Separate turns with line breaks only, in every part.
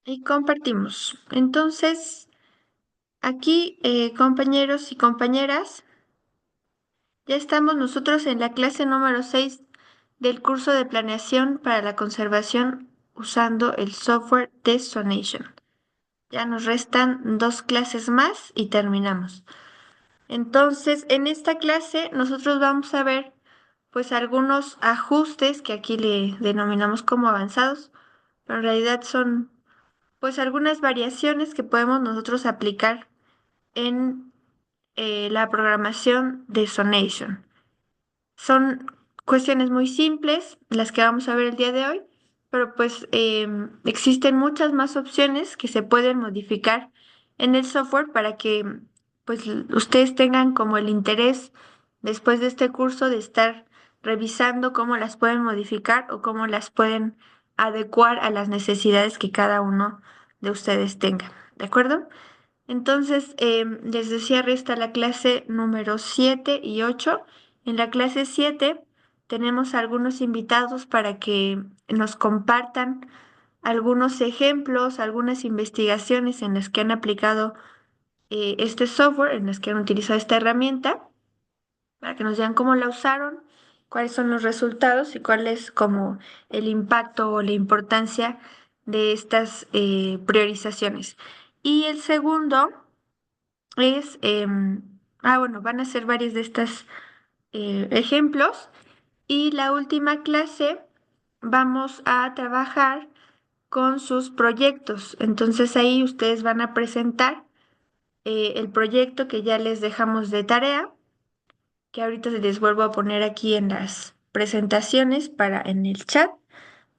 Y compartimos. Entonces, aquí, compañeros y compañeras, ya estamos nosotros en la clase número 6 del curso de planeación para la conservación usando el software de Sonation. Ya nos restan 2 clases más y terminamos. Entonces, en esta clase nosotros vamos a ver pues algunos ajustes que aquí le denominamos como avanzados, pero en realidad son pues algunas variaciones que podemos nosotros aplicar en la programación de Sonation. Son cuestiones muy simples las que vamos a ver el día de hoy, pero pues existen muchas más opciones que se pueden modificar en el software para que pues ustedes tengan como el interés después de este curso de estar revisando cómo las pueden modificar o cómo las pueden adecuar a las necesidades que cada uno de ustedes tenga. ¿De acuerdo? Entonces, les decía, resta la clase número 7 y 8. En la clase 7 tenemos algunos invitados para que nos compartan algunos ejemplos, algunas investigaciones en las que han aplicado este software, en las que han utilizado esta herramienta, para que nos digan cómo la usaron, cuáles son los resultados y cuál es como el impacto o la importancia de estas priorizaciones. Y el segundo es, bueno, van a ser varios de estos ejemplos. Y la última clase vamos a trabajar con sus proyectos. Entonces ahí ustedes van a presentar el proyecto que ya les dejamos de tarea, que ahorita les vuelvo a poner aquí en las presentaciones en el chat,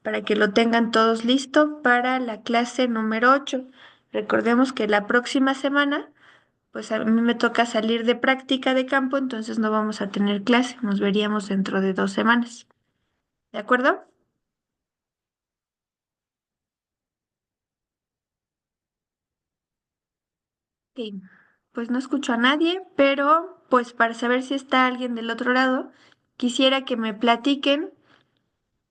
para que lo tengan todos listo para la clase número 8. Recordemos que la próxima semana pues a mí me toca salir de práctica de campo, entonces no vamos a tener clase, nos veríamos dentro de 2 semanas. ¿De acuerdo? Ok, pues no escucho a nadie, pero pues para saber si está alguien del otro lado, quisiera que me platiquen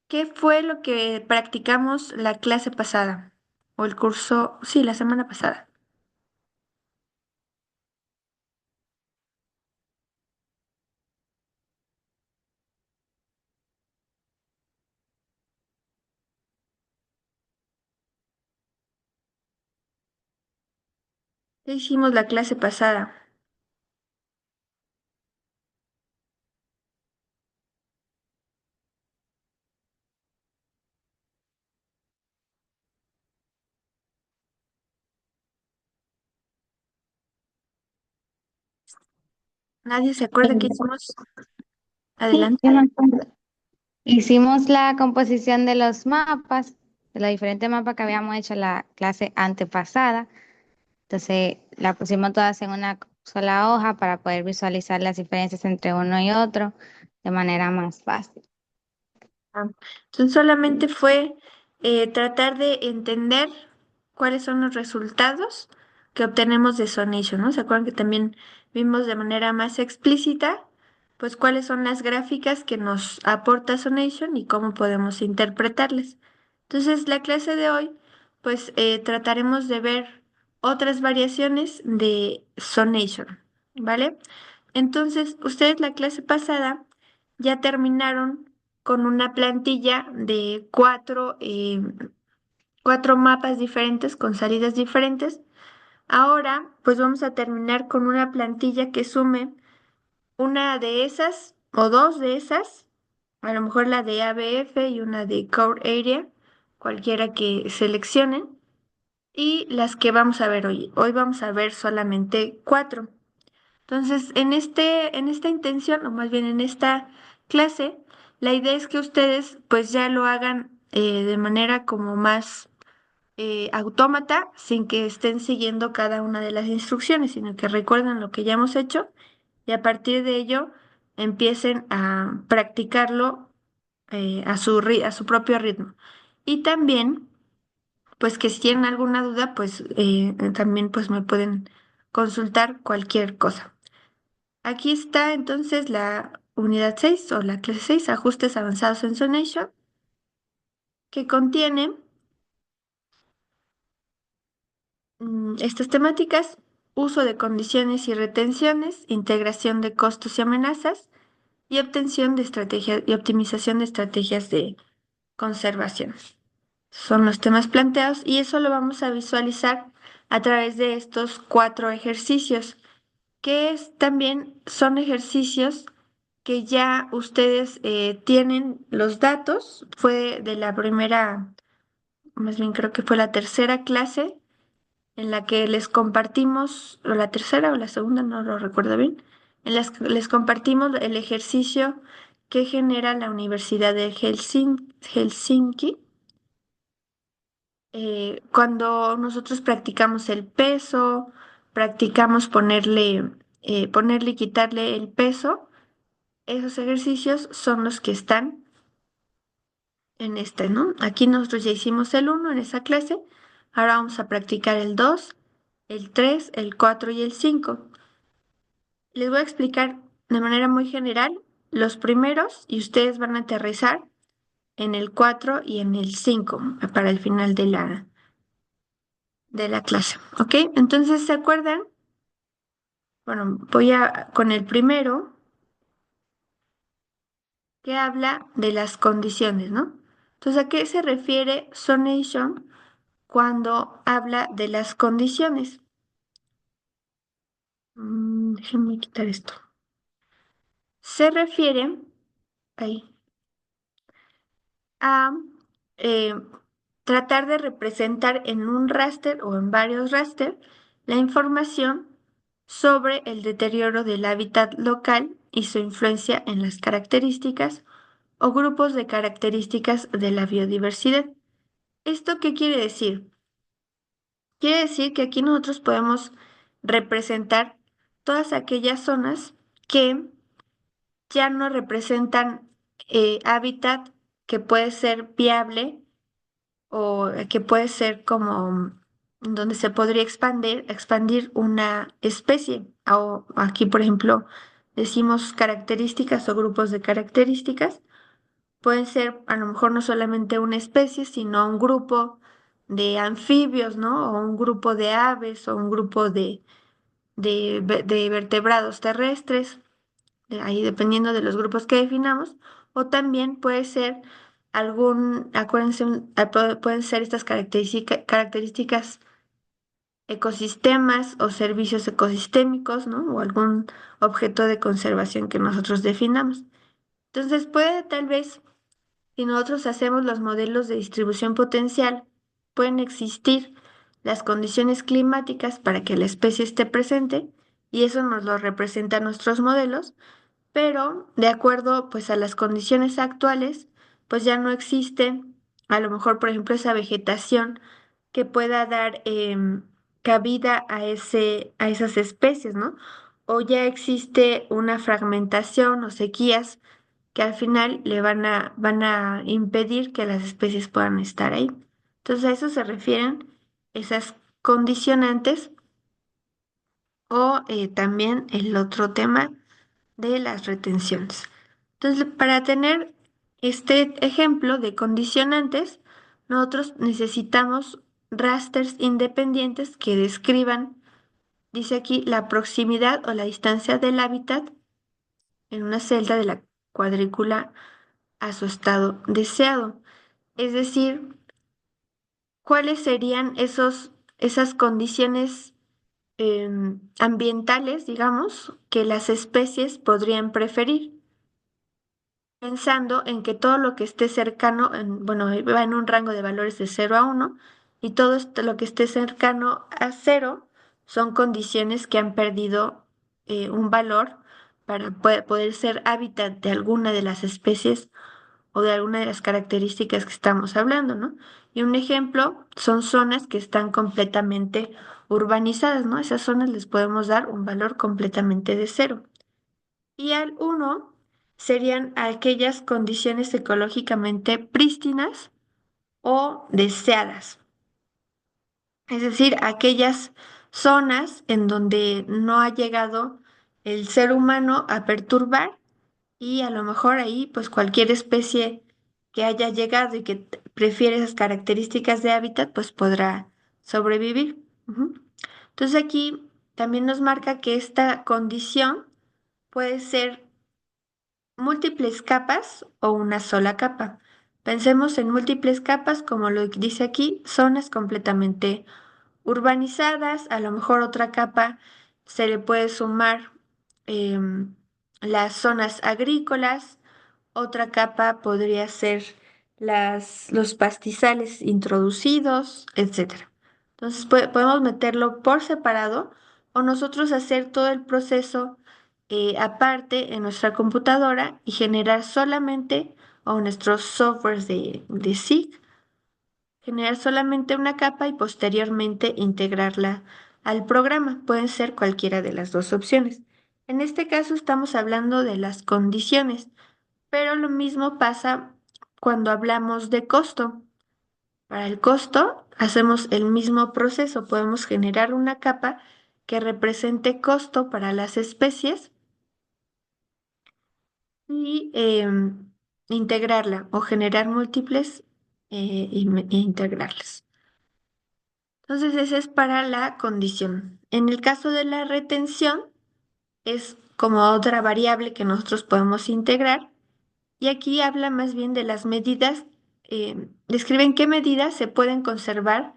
qué fue lo que practicamos la clase pasada, o el curso, sí, la semana pasada. ¿Qué hicimos la clase pasada? ¿Nadie se acuerda qué hicimos?
Sí,
Adelante.
yo me acuerdo. Hicimos la composición de los mapas, de los diferentes mapas que habíamos hecho en la clase antepasada. Entonces, la pusimos todas en una sola hoja para poder visualizar las diferencias entre uno y otro de manera más fácil.
Ah, entonces solamente fue tratar de entender cuáles son los resultados que obtenemos de Sonation, ¿no? ¿Se acuerdan que también vimos de manera más explícita, pues cuáles son las gráficas que nos aporta Sonation y cómo podemos interpretarlas? Entonces, la clase de hoy, pues trataremos de ver otras variaciones de Sonation, ¿vale? Entonces, ustedes la clase pasada ya terminaron con una plantilla de cuatro mapas diferentes con salidas diferentes. Ahora, pues vamos a terminar con una plantilla que sume una de esas o dos de esas, a lo mejor la de ABF y una de Core Area, cualquiera que seleccionen, y las que vamos a ver hoy. Hoy vamos a ver solamente 4. Entonces, en esta intención, o más bien en esta clase, la idea es que ustedes pues ya lo hagan de manera como más autómata, sin que estén siguiendo cada una de las instrucciones, sino que recuerden lo que ya hemos hecho y a partir de ello empiecen a practicarlo a su propio ritmo. Y también, pues que si tienen alguna duda, pues también pues me pueden consultar cualquier cosa. Aquí está entonces la unidad 6 o la clase 6, ajustes avanzados en Sonation, que contiene Estas temáticas: uso de condiciones y retenciones, integración de costos y amenazas, y obtención de estrategias y optimización de estrategias de conservación. Son los temas planteados y eso lo vamos a visualizar a través de estos 4 ejercicios, que también son ejercicios que ya ustedes tienen los datos. Fue de la primera, más bien creo que fue la tercera clase en la que les compartimos, o la tercera o la segunda, no lo recuerdo bien, en las que les compartimos el ejercicio que genera la Universidad de Helsinki, cuando nosotros practicamos el peso, practicamos ponerle y quitarle el peso. Esos ejercicios son los que están en este, ¿no? Aquí nosotros ya hicimos el 1 en esa clase. Ahora vamos a practicar el 2, el 3, el 4 y el 5. Les voy a explicar de manera muy general los primeros y ustedes van a aterrizar en el 4 y en el 5 para el final de la clase. ¿Ok? Entonces, ¿se acuerdan? Bueno, voy con el primero, que habla de las condiciones, ¿no? Entonces, ¿a qué se refiere Sonation cuando habla de las condiciones? Déjenme quitar esto. Se refiere ahí, a eh, tratar de representar en un raster o en varios raster la información sobre el deterioro del hábitat local y su influencia en las características o grupos de características de la biodiversidad. ¿Esto qué quiere decir? Quiere decir que aquí nosotros podemos representar todas aquellas zonas que ya no representan hábitat que puede ser viable o que puede ser como donde se podría expandir una especie. O aquí, por ejemplo, decimos características o grupos de características. Pueden ser a lo mejor no solamente una especie, sino un grupo de anfibios, ¿no? O un grupo de aves o un grupo de vertebrados terrestres, ahí dependiendo de los grupos que definamos. O también puede ser acuérdense, pueden ser estas características ecosistemas o servicios ecosistémicos, ¿no? O algún objeto de conservación que nosotros definamos. Entonces puede tal vez, si nosotros hacemos los modelos de distribución potencial, pueden existir las condiciones climáticas para que la especie esté presente y eso nos lo representan nuestros modelos, pero de acuerdo pues a las condiciones actuales, pues ya no existe a lo mejor, por ejemplo, esa vegetación que pueda dar cabida a esas especies, ¿no? O ya existe una fragmentación o sequías que al final van a impedir que las especies puedan estar ahí. Entonces a eso se refieren esas condicionantes o también el otro tema de las retenciones. Entonces, para tener este ejemplo de condicionantes, nosotros necesitamos rasters independientes que describan, dice aquí, la proximidad o la distancia del hábitat en una celda de la cuadrícula a su estado deseado. Es decir, cuáles serían esas condiciones ambientales, digamos, que las especies podrían preferir, pensando en que todo lo que esté cercano, bueno, va en un rango de valores de 0 a 1, y todo lo que esté cercano a 0 son condiciones que han perdido un valor para poder ser hábitat de alguna de las especies o de alguna de las características que estamos hablando, ¿no? Y un ejemplo son zonas que están completamente urbanizadas, ¿no? Esas zonas les podemos dar un valor completamente de 0. Y al 1 serían aquellas condiciones ecológicamente prístinas o deseadas, es decir, aquellas zonas en donde no ha llegado el ser humano a perturbar y a lo mejor ahí pues cualquier especie que haya llegado y que prefiere esas características de hábitat pues podrá sobrevivir. Ujú. Entonces aquí también nos marca que esta condición puede ser múltiples capas o una sola capa. Pensemos en múltiples capas, como lo dice aquí, zonas completamente urbanizadas, a lo mejor otra capa se le puede sumar em, las zonas agrícolas, otra capa podría ser los pastizales introducidos, etcétera. Entonces podemos meterlo por separado o nosotros hacer todo el proceso aparte en nuestra computadora y generar solamente o nuestros softwares de SIG generar solamente una capa y posteriormente integrarla al programa. Pueden ser cualquiera de las dos opciones. En este caso estamos hablando de las condiciones, pero lo mismo pasa cuando hablamos de costo. Para el costo hacemos el mismo proceso. Podemos generar una capa que represente costo para las especies y integrarla o generar múltiples e integrarlas. Entonces, esa es para la condición. En el caso de la retención, es como otra variable que nosotros podemos integrar. Y aquí habla más bien de las medidas, describe en qué medidas se pueden conservar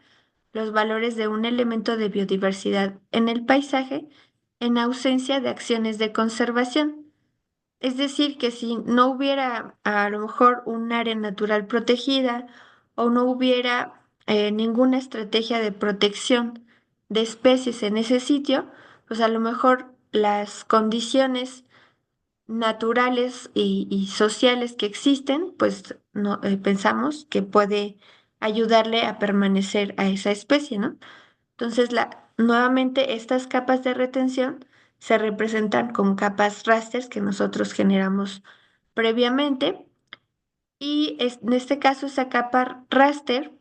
los valores de un elemento de biodiversidad en el paisaje en ausencia de acciones de conservación. Es decir, que si no hubiera a lo mejor un área natural protegida o no hubiera ninguna estrategia de protección de especies en ese sitio, pues a lo mejor las condiciones naturales y sociales que existen, pues no, pensamos que puede ayudarle a permanecer a esa especie, ¿no? Entonces, nuevamente estas capas de retención se representan con capas rasters que nosotros generamos previamente y en este caso esa capa raster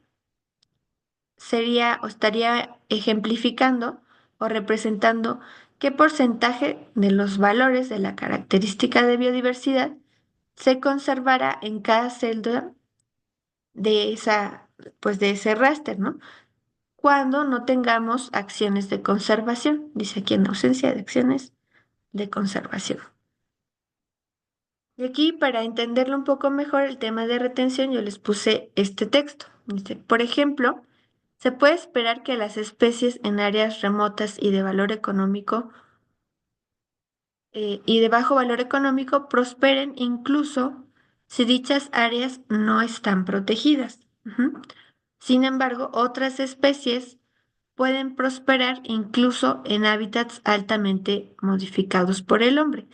sería o estaría ejemplificando o representando qué porcentaje de los valores de la característica de biodiversidad se conservará en cada celda de esa, pues de ese raster, ¿no? Cuando no tengamos acciones de conservación, dice aquí en ausencia de acciones de conservación. Y aquí, para entenderlo un poco mejor, el tema de retención, yo les puse este texto. Dice, por ejemplo, se puede esperar que las especies en áreas remotas y de valor económico y de bajo valor económico prosperen incluso si dichas áreas no están protegidas. Ujú. Sin embargo, otras especies pueden prosperar incluso en hábitats altamente modificados por el hombre.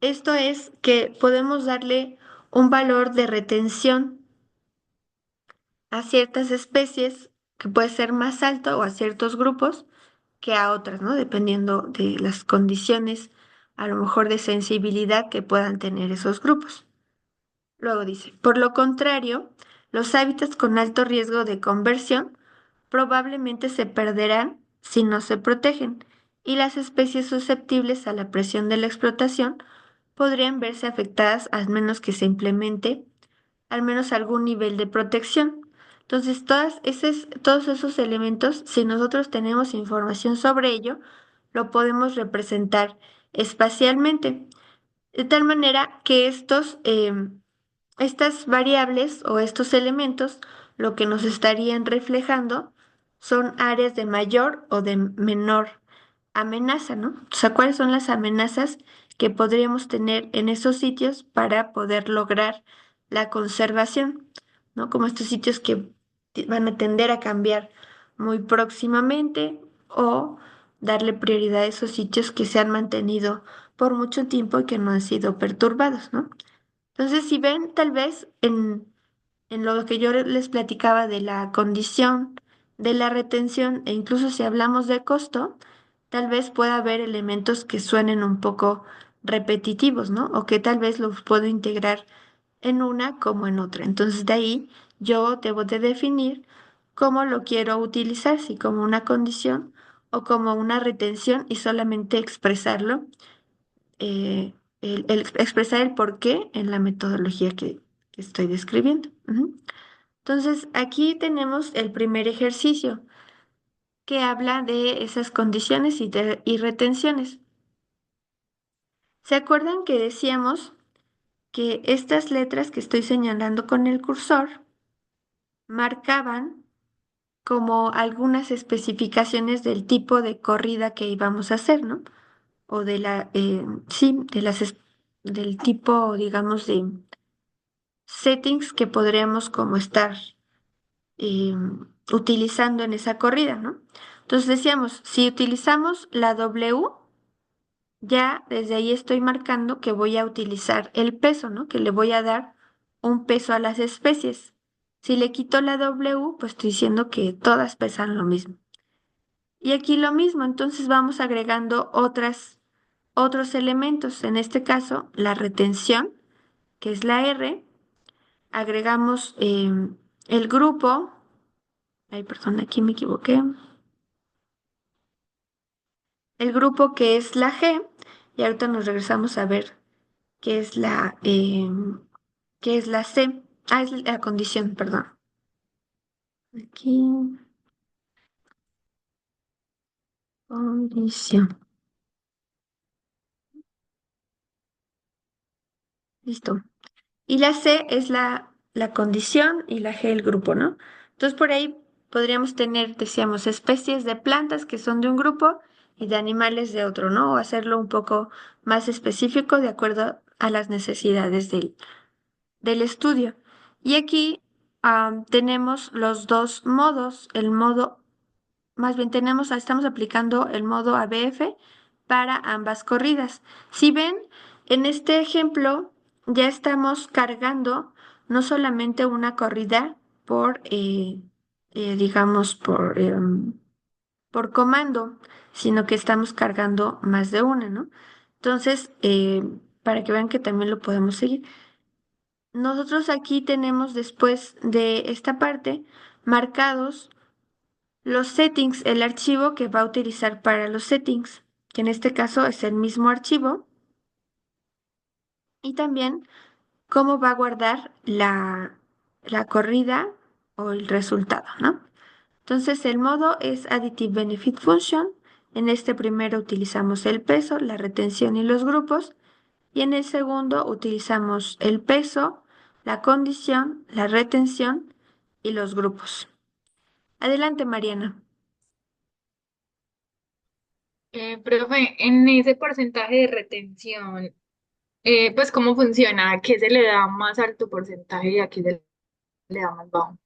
Esto es que podemos darle un valor de retención a ciertas especies que puede ser más alto o a ciertos grupos que a otras, ¿no? Dependiendo de las condiciones, a lo mejor de sensibilidad que puedan tener esos grupos. Luego dice, por lo contrario, los hábitats con alto riesgo de conversión probablemente se perderán si no se protegen y las especies susceptibles a la presión de la explotación podrían verse afectadas a menos que se implemente al menos algún nivel de protección. Entonces, todos esos elementos, si nosotros tenemos información sobre ello, lo podemos representar espacialmente, de tal manera que estas variables o estos elementos lo que nos estarían reflejando son áreas de mayor o de menor amenaza, ¿no? O sea, ¿cuáles son las amenazas que podríamos tener en esos sitios para poder lograr la conservación, ¿no? Como estos sitios que van a tender a cambiar muy próximamente o darle prioridad a esos sitios que se han mantenido por mucho tiempo y que no han sido perturbados, ¿no? Entonces, si ven, tal vez en lo que yo les platicaba de la condición, de la retención e incluso si hablamos de costo, tal vez pueda haber elementos que suenen un poco repetitivos, ¿no? O que tal vez los puedo integrar en una como en otra. Entonces, de ahí yo debo de definir cómo lo quiero utilizar, si como una condición o como una retención y solamente expresarlo expresar el porqué en la metodología que estoy describiendo. Ujú. Entonces, aquí tenemos el primer ejercicio, que habla de esas condiciones y retenciones. ¿Se acuerdan que decíamos que estas letras que estoy señalando con el cursor marcaban como algunas especificaciones del tipo de corrida que íbamos a hacer, ¿no? O de sí, del tipo, digamos, de settings que podríamos como estar eh, utilizando en esa corrida, ¿no? Entonces decíamos, si utilizamos la W, ya desde ahí estoy marcando que voy a utilizar el peso, ¿no? Que le voy a dar un peso a las especies. Si le quito la W, pues estoy diciendo que todas pesan lo mismo. Y aquí lo mismo, entonces vamos agregando otros elementos. En este caso, la retención, que es la R. Agregamos el grupo. Ay, perdón, aquí me equivoqué. El grupo que es la G. Y ahorita nos regresamos a ver qué es qué es la C. Ah, es la condición, perdón. Aquí, condición. Listo. Y la C es la condición y la G el grupo, ¿no? Entonces por ahí podríamos tener, decíamos, especies de plantas que son de un grupo y de animales de otro, ¿no? O hacerlo un poco más específico de acuerdo a las necesidades del estudio. Y aquí tenemos los dos modos, el modo más bien estamos aplicando el modo ABF para ambas corridas. Si ven, en este ejemplo ya estamos cargando no solamente una corrida digamos, por comando, sino que estamos cargando más de una, ¿no? Entonces, para que vean que también lo podemos seguir. Nosotros aquí tenemos después de esta parte marcados los settings, el archivo que va a utilizar para los settings, que en este caso es el mismo archivo, y también cómo va a guardar la corrida o el resultado, ¿no? Entonces el modo es Additive Benefit Function. En este primero utilizamos el peso, la retención y los grupos, y en el segundo utilizamos el peso, la condición, la retención y los grupos. Adelante, Mariana.
Profe, en ese porcentaje de retención, pues ¿cómo funciona? ¿A qué se le da más alto porcentaje y a qué se le da más bajo?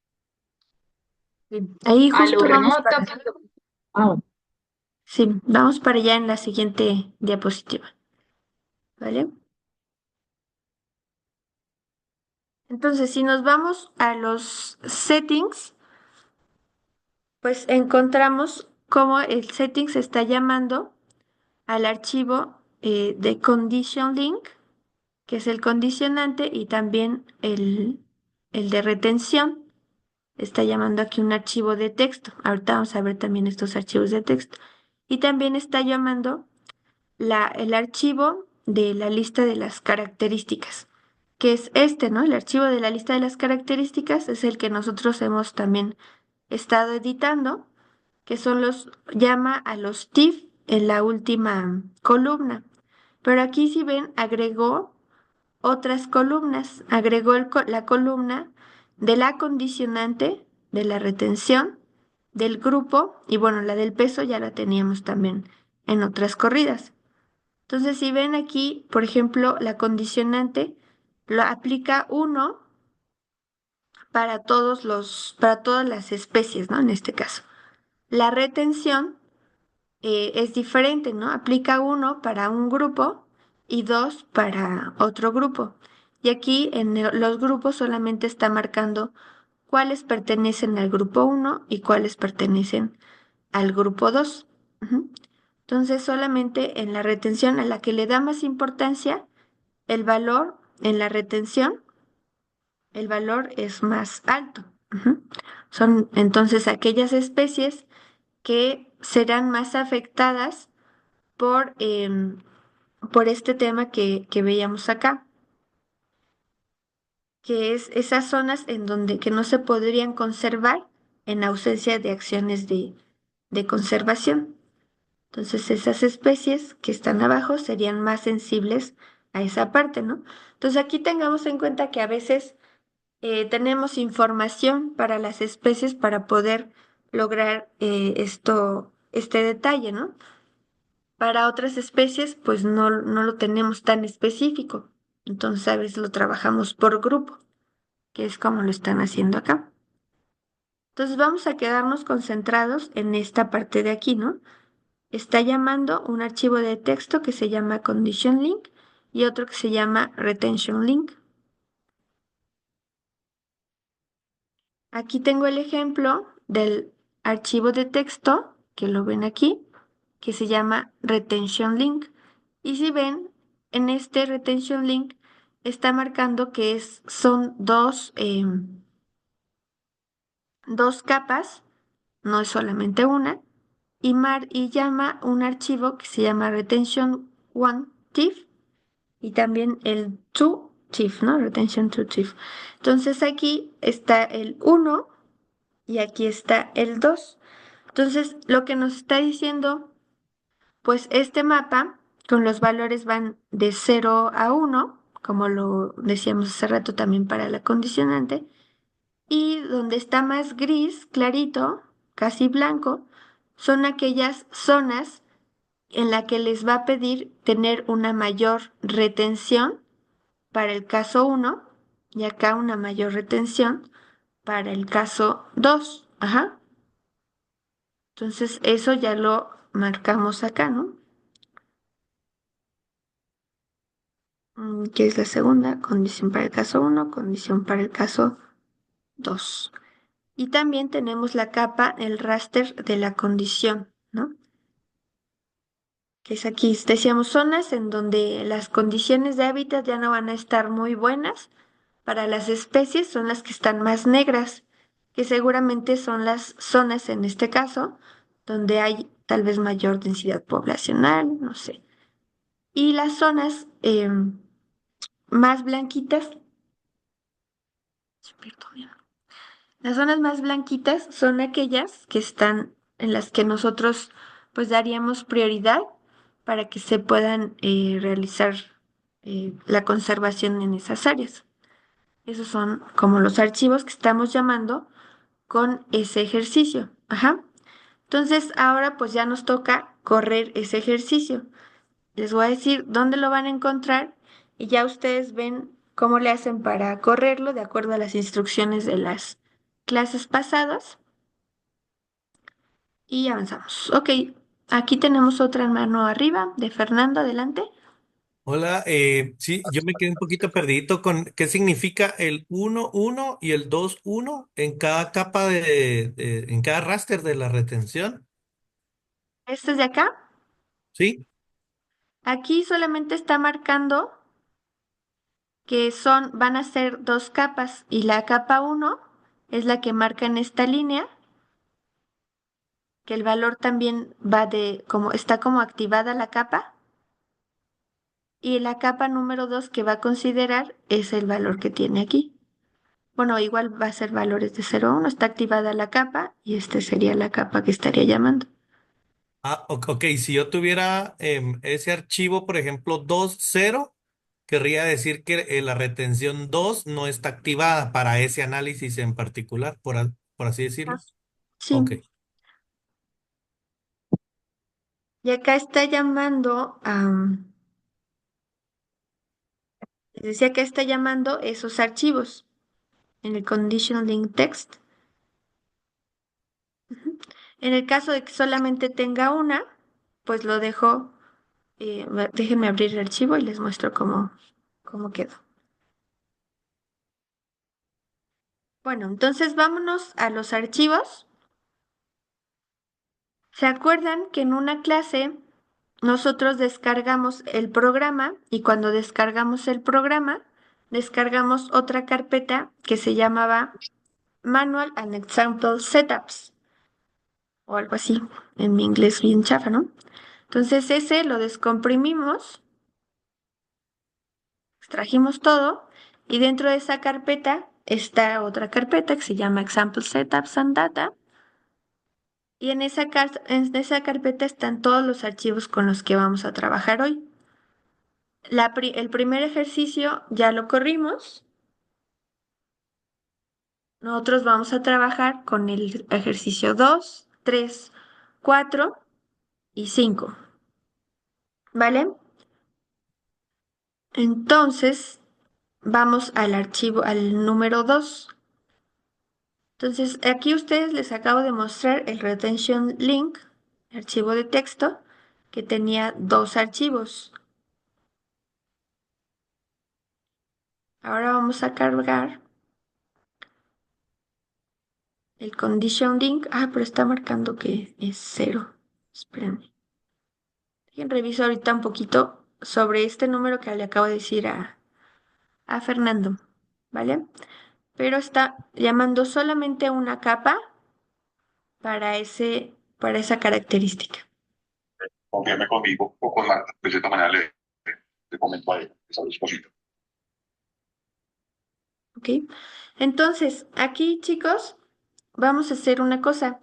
Bien, ahí
A lo
justo vamos
remoto,
para,
pues, bueno.
sí, vamos para allá en la siguiente diapositiva, ¿vale? Entonces, si nos vamos a los settings, pues encontramos cómo el settings está llamando al archivo de condition link, que es el condicionante, y también el de retención. Está llamando aquí un archivo de texto. Ahorita vamos a ver también estos archivos de texto. Y también está llamando el archivo de la lista de las características, que es este, ¿no? El archivo de la lista de las características es el que nosotros hemos también estado editando, que llama a los TIFF en la última columna. Pero aquí si ven, agregó otras columnas, agregó la columna de la condicionante, de la retención, del grupo, y bueno, la del peso ya la teníamos también en otras corridas. Entonces, si ven aquí, por ejemplo, la condicionante lo aplica uno para todas las especies, ¿no? En este caso. La retención es diferente, ¿no? Aplica uno para un grupo y dos para otro grupo. Y aquí en los grupos solamente está marcando cuáles pertenecen al grupo uno y cuáles pertenecen al grupo 2. Ujú. Entonces, solamente en la retención a la que le da más importancia, el valor en la retención, el valor es más alto. Ujú. Son entonces aquellas especies que serán más afectadas por este tema que veíamos acá, que es esas zonas en donde que no se podrían conservar en ausencia de acciones de conservación. Entonces, esas especies que están abajo serían más sensibles a esa parte, ¿no? Entonces, aquí tengamos en cuenta que a veces tenemos información para las especies para poder lograr este detalle, ¿no? Para otras especies, pues no lo tenemos tan específico. Entonces, a veces lo trabajamos por grupo, que es como lo están haciendo acá. Entonces, vamos a quedarnos concentrados en esta parte de aquí, ¿no? Está llamando un archivo de texto que se llama condition link y otro que se llama retention link. Aquí tengo el ejemplo del archivo de texto, que lo ven aquí, que se llama retention link. Y si ven, en este retention link está marcando que son dos capas, no es solamente una, y llama un archivo que se llama retention one TIFF y también el to TIFF, ¿no? Retention to TIFF. Entonces aquí está el uno y aquí está el 2. Entonces, lo que nos está diciendo, pues este mapa con los valores van de 0 a 1, como lo decíamos hace rato también para la condicionante, y donde está más gris, clarito, casi blanco, son aquellas zonas en las que les va a pedir tener una mayor retención para el caso uno y acá una mayor retención para el caso 2. Ajá. Entonces, eso ya lo marcamos acá, ¿no? Que es la segunda, condición para el caso uno, condición para el caso 2. Y también tenemos la capa, el raster de la condición, ¿no? Que es aquí, decíamos, zonas en donde las condiciones de hábitat ya no van a estar muy buenas. Para las especies son las que están más negras, que seguramente son las zonas, en este caso, donde hay tal vez mayor densidad poblacional, no sé. Y las zonas más blanquitas, perdón, las zonas más blanquitas son aquellas que están en las que nosotros pues daríamos prioridad para que se puedan realizar la conservación en esas áreas. Esos son como los archivos que estamos llamando con ese ejercicio. Ajá. Entonces ahora pues ya nos toca correr ese ejercicio. Les voy a decir dónde lo van a encontrar y ya ustedes ven cómo le hacen para correrlo de acuerdo a las instrucciones de las clases pasadas y avanzamos. Ok, aquí tenemos otra mano arriba de Fernando, adelante.
Hola, sí, yo me quedé un poquito perdidito con qué significa el 1, 1 y el 2, 1 en cada capa en cada raster de la retención,
Este es de acá.
¿sí?
Aquí solamente está marcando que van a ser dos capas y la capa uno es la que marca en esta línea, que el valor también está como activada la capa y la capa número 2 que va a considerar es el valor que tiene aquí. Bueno, igual va a ser valores de 0 a 1, está activada la capa y esta sería la capa que estaría llamando.
Ok, si yo tuviera ese archivo, por ejemplo, 2, 0, querría decir que la retención 2 no está activada para ese análisis en particular, por así decirlo. Ok.
Sí, y acá está llamando les decía que está llamando esos archivos en el condition link text. En el caso de que solamente tenga una, pues lo dejo, déjenme abrir el archivo y les muestro cómo quedó. Bueno, entonces vámonos a los archivos. ¿Se acuerdan que en una clase nosotros descargamos el programa y cuando descargamos el programa, descargamos otra carpeta que se llamaba Manual and Example Setups o algo así, en mi inglés bien chafa, ¿no? Entonces ese lo descomprimimos, extrajimos todo y dentro de esa carpeta está otra carpeta que se llama Example Setups and Data Y en esa carpeta están todos los archivos con los que vamos a trabajar hoy. El primer ejercicio ya lo corrimos. Nosotros vamos a trabajar con el ejercicio 2, 3, 4 y 5. ¿Vale? Entonces, vamos al archivo, al número 2. Entonces, aquí ustedes les acabo de mostrar el retention link, archivo de texto, que tenía dos archivos. Ahora vamos a cargar el condition link. Ah, pero está marcando que es 0. Espérenme. Reviso ahorita un poquito sobre este número que le acabo de decir a Fernando, ¿vale? Pero está llamando solamente una capa para esa característica.
Confirme conmigo o con Marta, pues de esta manera le comento a ella, esa disposición.
¿Ok? Entonces, aquí, chicos, vamos a hacer una cosa.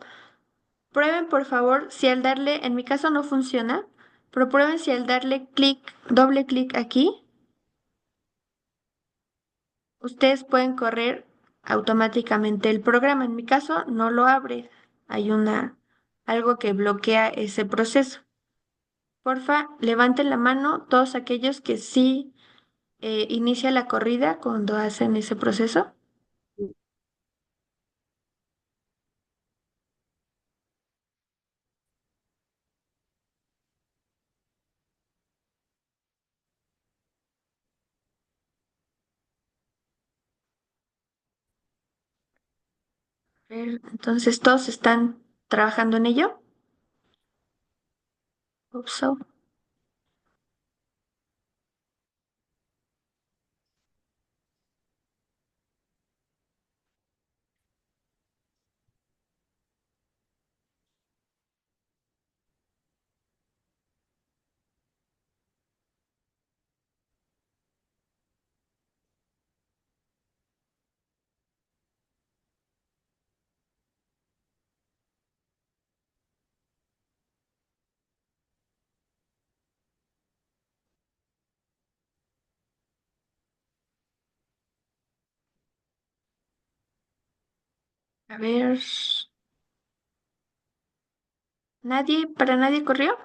Prueben, por favor, si al darle, en mi caso no funciona, pero prueben si al darle clic, doble clic aquí, ustedes pueden correr automáticamente el programa. En mi caso no lo abre. Hay algo que bloquea ese proceso. Porfa, levanten la mano todos aquellos que sí inicia la corrida cuando hacen ese proceso. A ver, entonces, ¿todos están trabajando en ello? Hope so. A ver, ¿para nadie corrió?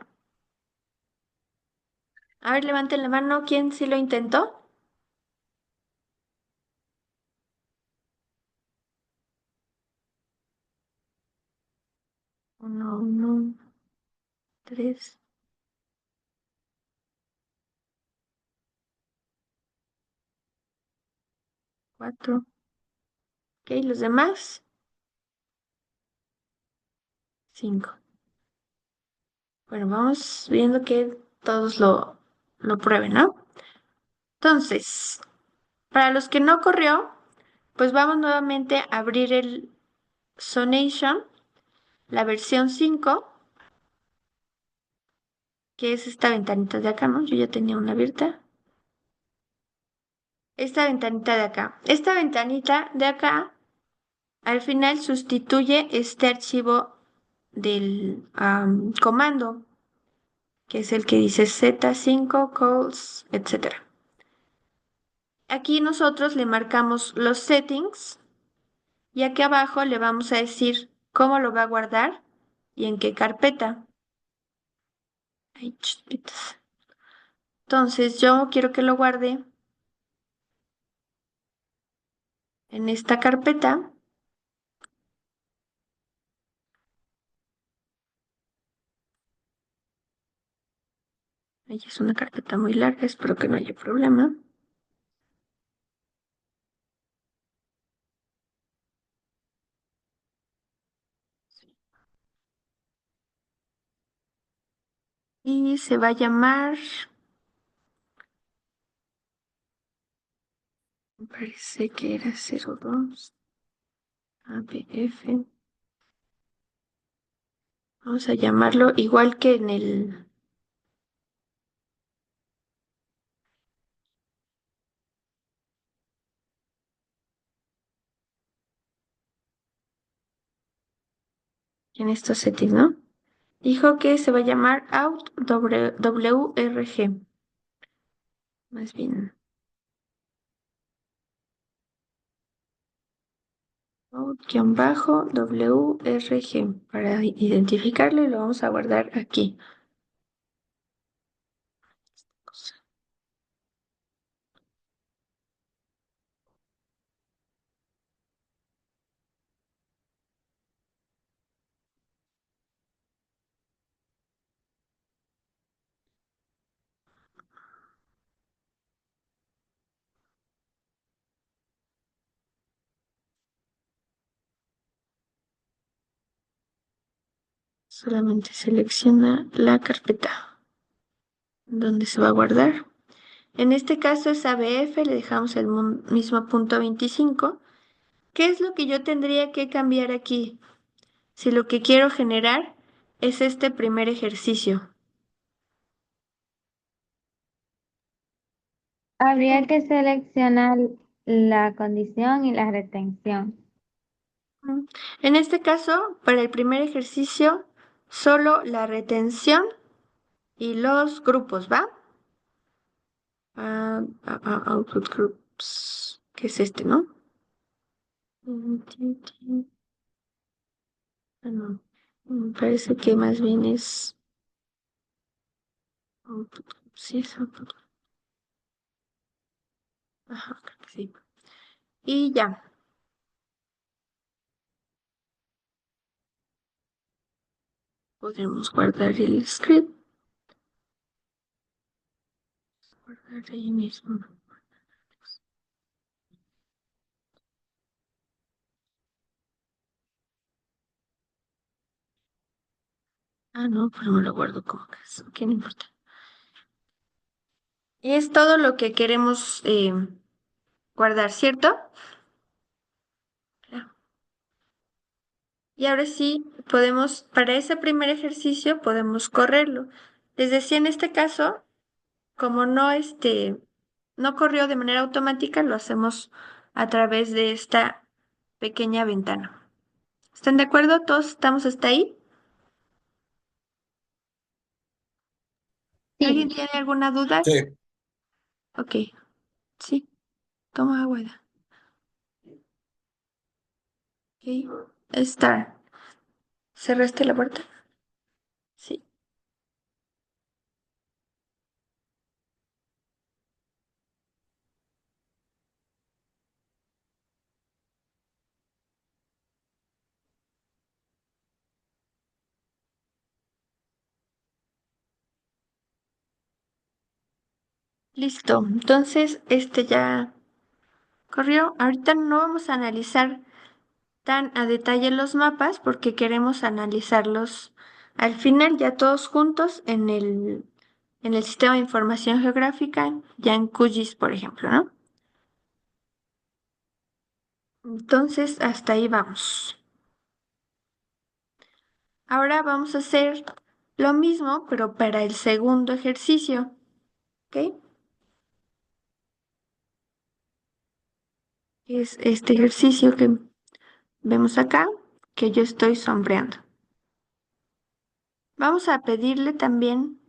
A ver, levanten la mano, ¿quién sí lo intentó? Uno, uno, tres, cuatro. Ok, los demás, cinco. Bueno, vamos viendo que todos lo prueben, ¿no? Entonces, para los que no corrió, pues vamos nuevamente a abrir el Sonation, la versión 5, que es esta ventanita de acá, ¿no? Yo ya tenía una abierta. Esta ventanita de acá. Esta ventanita de acá, al final sustituye este archivo del comando, que es el que dice Z5 calls, etc. Aquí nosotros le marcamos los settings y aquí abajo le vamos a decir cómo lo va a guardar y en qué carpeta. Ay, chispitas. Entonces yo quiero que lo guarde en esta carpeta. Ahí es una carpeta muy larga, espero que no haya problema. Y se va a llamar, me parece que era 02 APF. Vamos a llamarlo igual que en en estos settings, ¿no? Dijo que se va a llamar out WRG. Más bien, out-WRG. Para identificarlo y lo vamos a guardar aquí. Solamente selecciona la carpeta donde se va a guardar. En este caso es ABF, le dejamos el mismo punto 25. ¿Qué es lo que yo tendría que cambiar aquí? Si lo que quiero generar es este primer ejercicio.
Habría que seleccionar la condición y la retención.
Mm. En este caso, para el primer ejercicio, solo la retención y los grupos, ¿va? Output groups, que es este, ¿no? No, me parece que más bien es output groups, sí, es output. Ajá, creo que sí. Y ya, podemos guardar el script, guardar ahí mismo. Ah, no, pero me lo guardo como caso, que no importa. Y es todo lo que queremos guardar, ¿cierto? Claro. Y ahora sí, podemos, para ese primer ejercicio, podemos correrlo. Les decía, en este caso, como no, no corrió de manera automática, lo hacemos a través de esta pequeña ventana. ¿Están de acuerdo? ¿Todos estamos hasta ahí? ¿Alguien
Sí,
tiene alguna duda?
Sí.
Ok, sí, toma agua. Ok, Start. ¿Cerraste la puerta? Sí. Listo. Entonces, este ya corrió. Ahorita no vamos a analizar tan a detalle los mapas porque queremos analizarlos al final ya todos juntos en el sistema de información geográfica, ya en QGIS, por ejemplo, ¿no? Entonces, hasta ahí vamos. Ahora vamos a hacer lo mismo, pero para el segundo ejercicio, ¿ok? Es este ejercicio que vemos acá, que yo estoy sombreando. Vamos a pedirle también,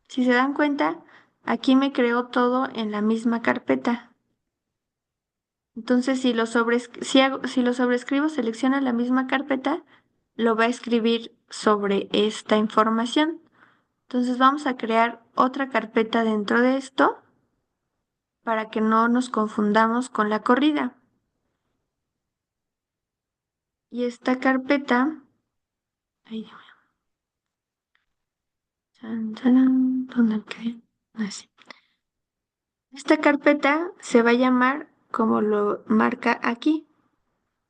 si se dan cuenta, aquí me creó todo en la misma carpeta. Entonces, si lo sobrescribo, selecciona la misma carpeta, lo va a escribir sobre esta información. Entonces, vamos a crear otra carpeta dentro de esto para que no nos confundamos con la corrida. Y esta carpeta, ay, Dios mío, ¿dónde quedé? Así. Esta carpeta se va a llamar como lo marca aquí,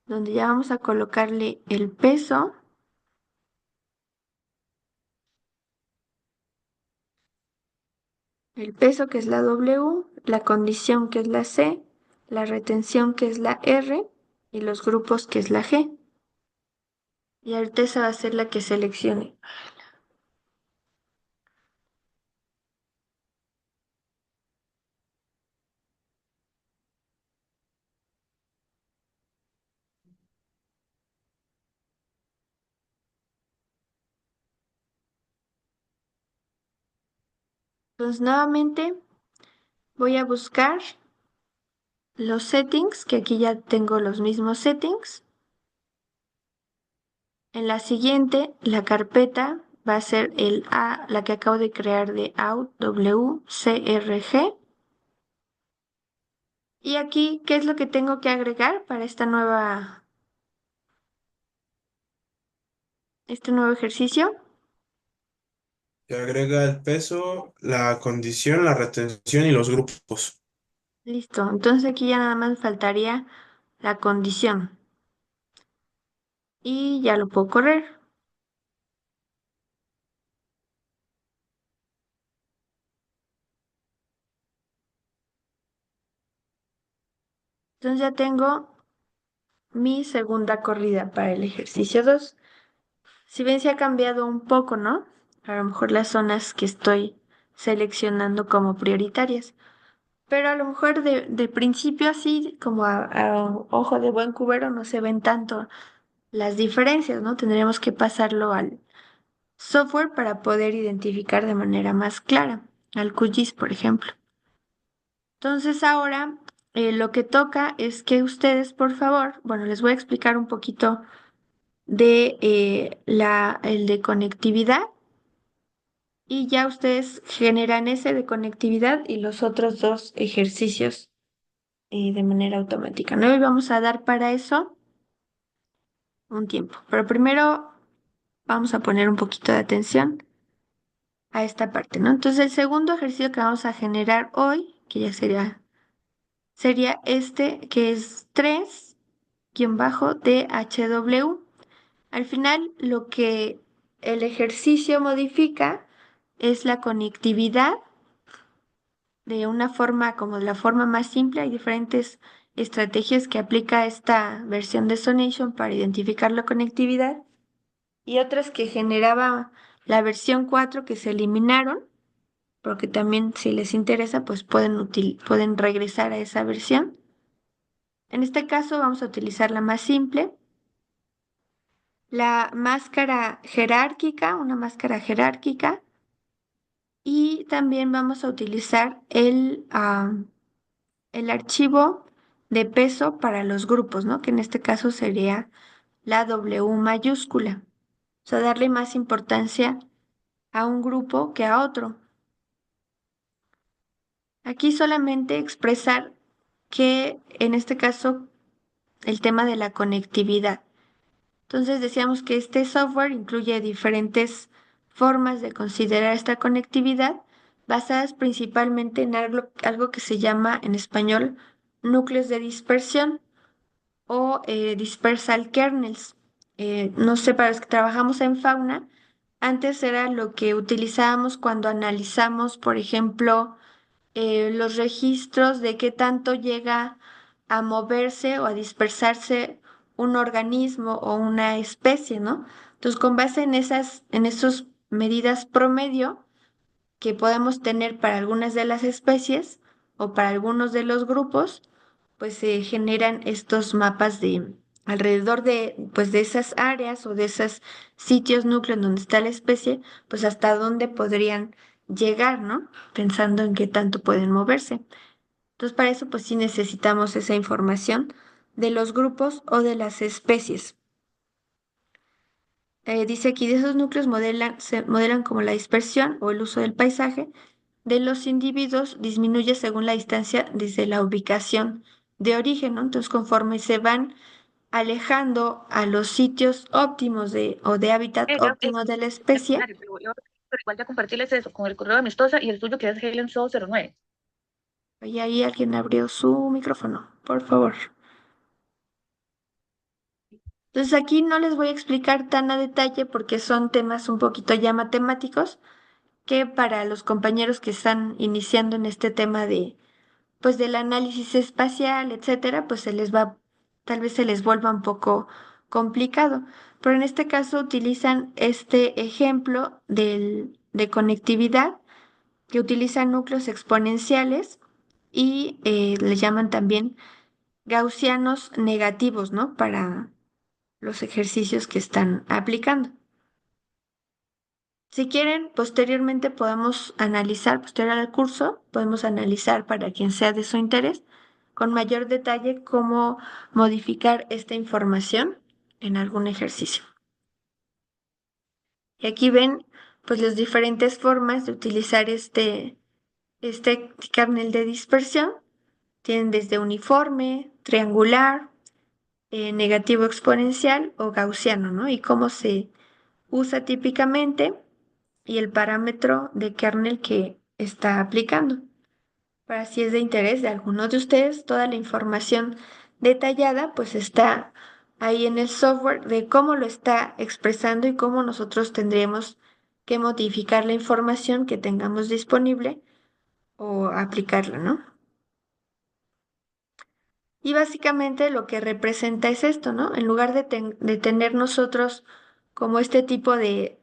donde ya vamos a colocarle el peso que es la W, la condición que es la C, la retención que es la R y los grupos que es la G. Y ahorita esa va a ser la que seleccione. Entonces, nuevamente voy a buscar los settings, que aquí ya tengo los mismos settings. En la siguiente, la carpeta va a ser la que acabo de crear de outwcrg. Y aquí, ¿qué es lo que tengo que agregar para este nuevo ejercicio?
Que agrega el peso, la condición, la retención y los grupos.
Listo, entonces aquí ya nada más faltaría la condición y ya lo puedo correr. Entonces ya tengo mi segunda corrida para el ejercicio 2. Si ven, se ha cambiado un poco, ¿no? A lo mejor las zonas que estoy seleccionando como prioritarias. Pero a lo mejor de principio así, como a ojo de buen cubero, no se ven tanto las diferencias, ¿no? Tendremos que pasarlo al software para poder identificar de manera más clara, al QGIS, por ejemplo. Entonces ahora lo que toca es que ustedes, por favor, bueno, les voy a explicar un poquito de el de conectividad y ya ustedes generan ese de conectividad y los otros dos ejercicios de manera automática, ¿no? Y vamos a dar para eso un tiempo. Pero primero vamos a poner un poquito de atención a esta parte, ¿no? Entonces el segundo ejercicio que vamos a generar hoy, que ya sería este, que es 3-DHW. Al final, lo que el ejercicio modifica es la conectividad de una forma como de la forma más simple. Hay diferentes estrategias que aplica esta versión de Sonation para identificar la conectividad y otras que generaba la versión 4 que se eliminaron, porque también si les interesa, pues pueden regresar a esa versión. En este caso vamos a utilizar la más simple, la máscara jerárquica, una máscara jerárquica, y también vamos a utilizar el archivo de peso para los grupos, ¿no? Que en este caso sería la W mayúscula. O sea, darle más importancia a un grupo que a otro. Aquí solamente expresar que en este caso el tema de la conectividad. Entonces decíamos que este software incluye diferentes formas de considerar esta conectividad basadas principalmente en algo que se llama en español núcleos de dispersión o dispersal kernels. No sé, para los que trabajamos en fauna, antes era lo que utilizábamos cuando analizamos, por ejemplo, los registros de qué tanto llega a moverse o a dispersarse un organismo o una especie, ¿no? Entonces, con base en esas medidas promedio que podemos tener para algunas de las especies o para algunos de los grupos, pues se generan estos mapas de alrededor de, pues, de esas áreas o de esos sitios núcleos donde está la especie, pues hasta dónde podrían llegar, ¿no? Pensando en qué tanto pueden moverse. Entonces, para eso, pues sí necesitamos esa información de los grupos o de las especies. Dice aquí, de esos núcleos se modelan como la dispersión o el uso del paisaje de los individuos disminuye según la distancia desde la ubicación de origen, ¿no? Entonces, conforme se van alejando a los sitios óptimos o de hábitat óptimo de la especie,
Pero igual ya compartirles eso con el correo amistosa y el tuyo que es Helen Show 09.
y ahí alguien abrió su micrófono, por favor. Entonces aquí no les voy a explicar tan a detalle porque son temas un poquito ya matemáticos que para los compañeros que están iniciando en este tema pues del análisis espacial, etcétera, pues tal vez se les vuelva un poco complicado. Pero en este caso utilizan este ejemplo de conectividad que utiliza núcleos exponenciales y le llaman también gaussianos negativos, ¿no? Para los ejercicios que están aplicando. Si quieren, posteriormente podemos analizar, posterior al curso, podemos analizar para quien sea de su interés, con mayor detalle cómo modificar esta información en algún ejercicio. Y aquí ven, pues, las diferentes formas de utilizar este kernel de dispersión. Tienen desde uniforme, triangular, negativo exponencial o gaussiano, ¿no? Y cómo se usa típicamente y el parámetro de kernel que está aplicando. Para si es de interés de alguno de ustedes, toda la información detallada pues está ahí en el software de cómo lo está expresando y cómo nosotros tendríamos que modificar la información que tengamos disponible o aplicarla, ¿no? Y básicamente lo que representa es esto, ¿no? En lugar de tener nosotros como este tipo de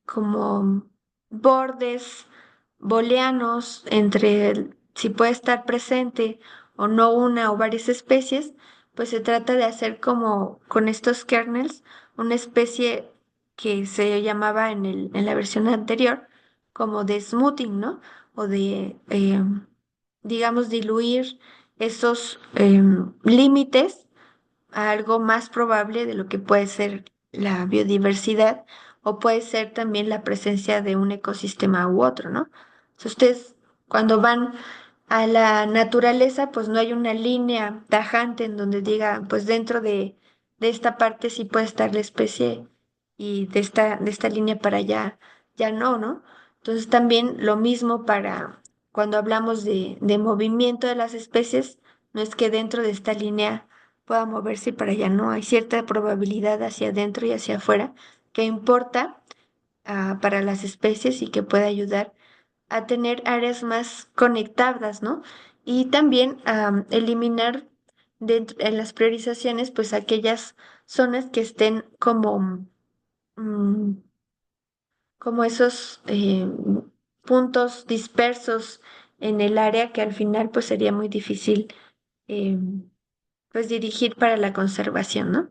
como bordes booleanos entre si puede estar presente o no una o varias especies, pues se trata de hacer como con estos kernels una especie que se llamaba en la versión anterior como de smoothing, ¿no? O de, digamos, diluir esos límites a algo más probable de lo que puede ser la biodiversidad o puede ser también la presencia de un ecosistema u otro, ¿no? Si ustedes cuando van a la naturaleza, pues no hay una línea tajante en donde diga, pues dentro de esta parte sí puede estar la especie y de esta línea para allá ya no, ¿no? Entonces también lo mismo para cuando hablamos de movimiento de las especies, no es que dentro de esta línea pueda moverse y para allá no, hay cierta probabilidad hacia adentro y hacia afuera que importa para las especies y que puede ayudar a tener áreas más conectadas, ¿no? Y también a eliminar en las priorizaciones, pues aquellas zonas que estén mm, como esos puntos dispersos en el área que al final pues sería muy difícil eh, pues dirigir para la conservación, ¿no?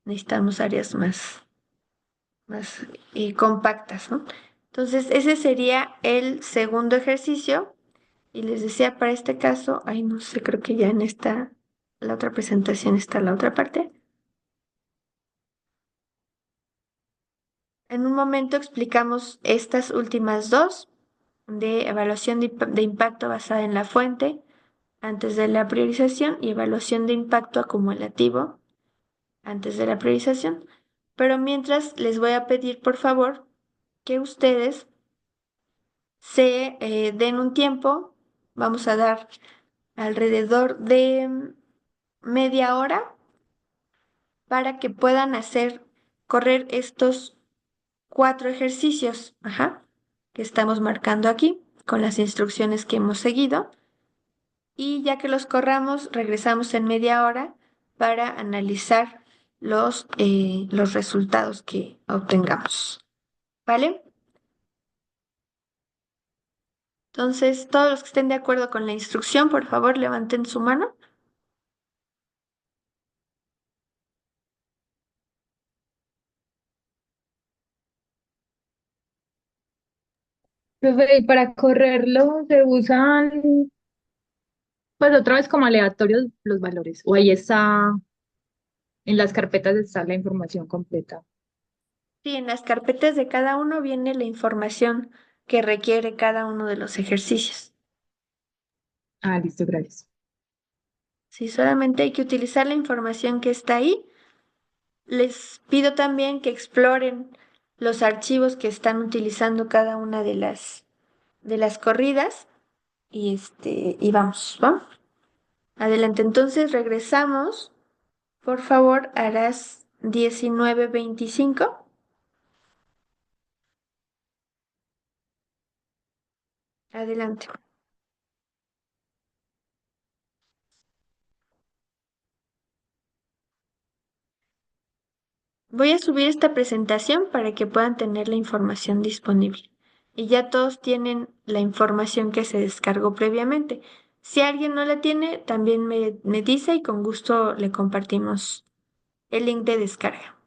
Necesitamos áreas más compactas, ¿no? Entonces, ese sería el segundo ejercicio. Y les decía, para este caso, ay, no sé, creo que ya la otra presentación está la otra parte. En un momento explicamos estas últimas dos de evaluación de impacto basada en la fuente antes de la priorización y evaluación de impacto acumulativo antes de la priorización. Pero mientras les voy a pedir, por favor, que ustedes se den un tiempo. Vamos a dar alrededor de media hora para que puedan correr estos 4 ejercicios, que estamos marcando aquí con las instrucciones que hemos seguido. Y ya que los corramos, regresamos en media hora para analizar los resultados que obtengamos. ¿Vale? Entonces, todos los que estén de acuerdo con la instrucción, por favor, levanten su mano.
Profe, y para correrlo se usan, pues otra vez como aleatorios los valores, o ahí está, en las carpetas está la información completa.
Sí, en las carpetas de cada uno viene la información que requiere cada uno de los ejercicios.
Ah, listo, gracias.
Sí, solamente hay que utilizar la información que está ahí. Les pido también que exploren los archivos que están utilizando cada una de las corridas y vamos, ¿va? Adelante, entonces regresamos, por favor, a las 19:25. Adelante. Voy a subir esta presentación para que puedan tener la información disponible. Y ya todos tienen la información que se descargó previamente. Si alguien no la tiene, también me dice y con gusto le compartimos el link de descarga.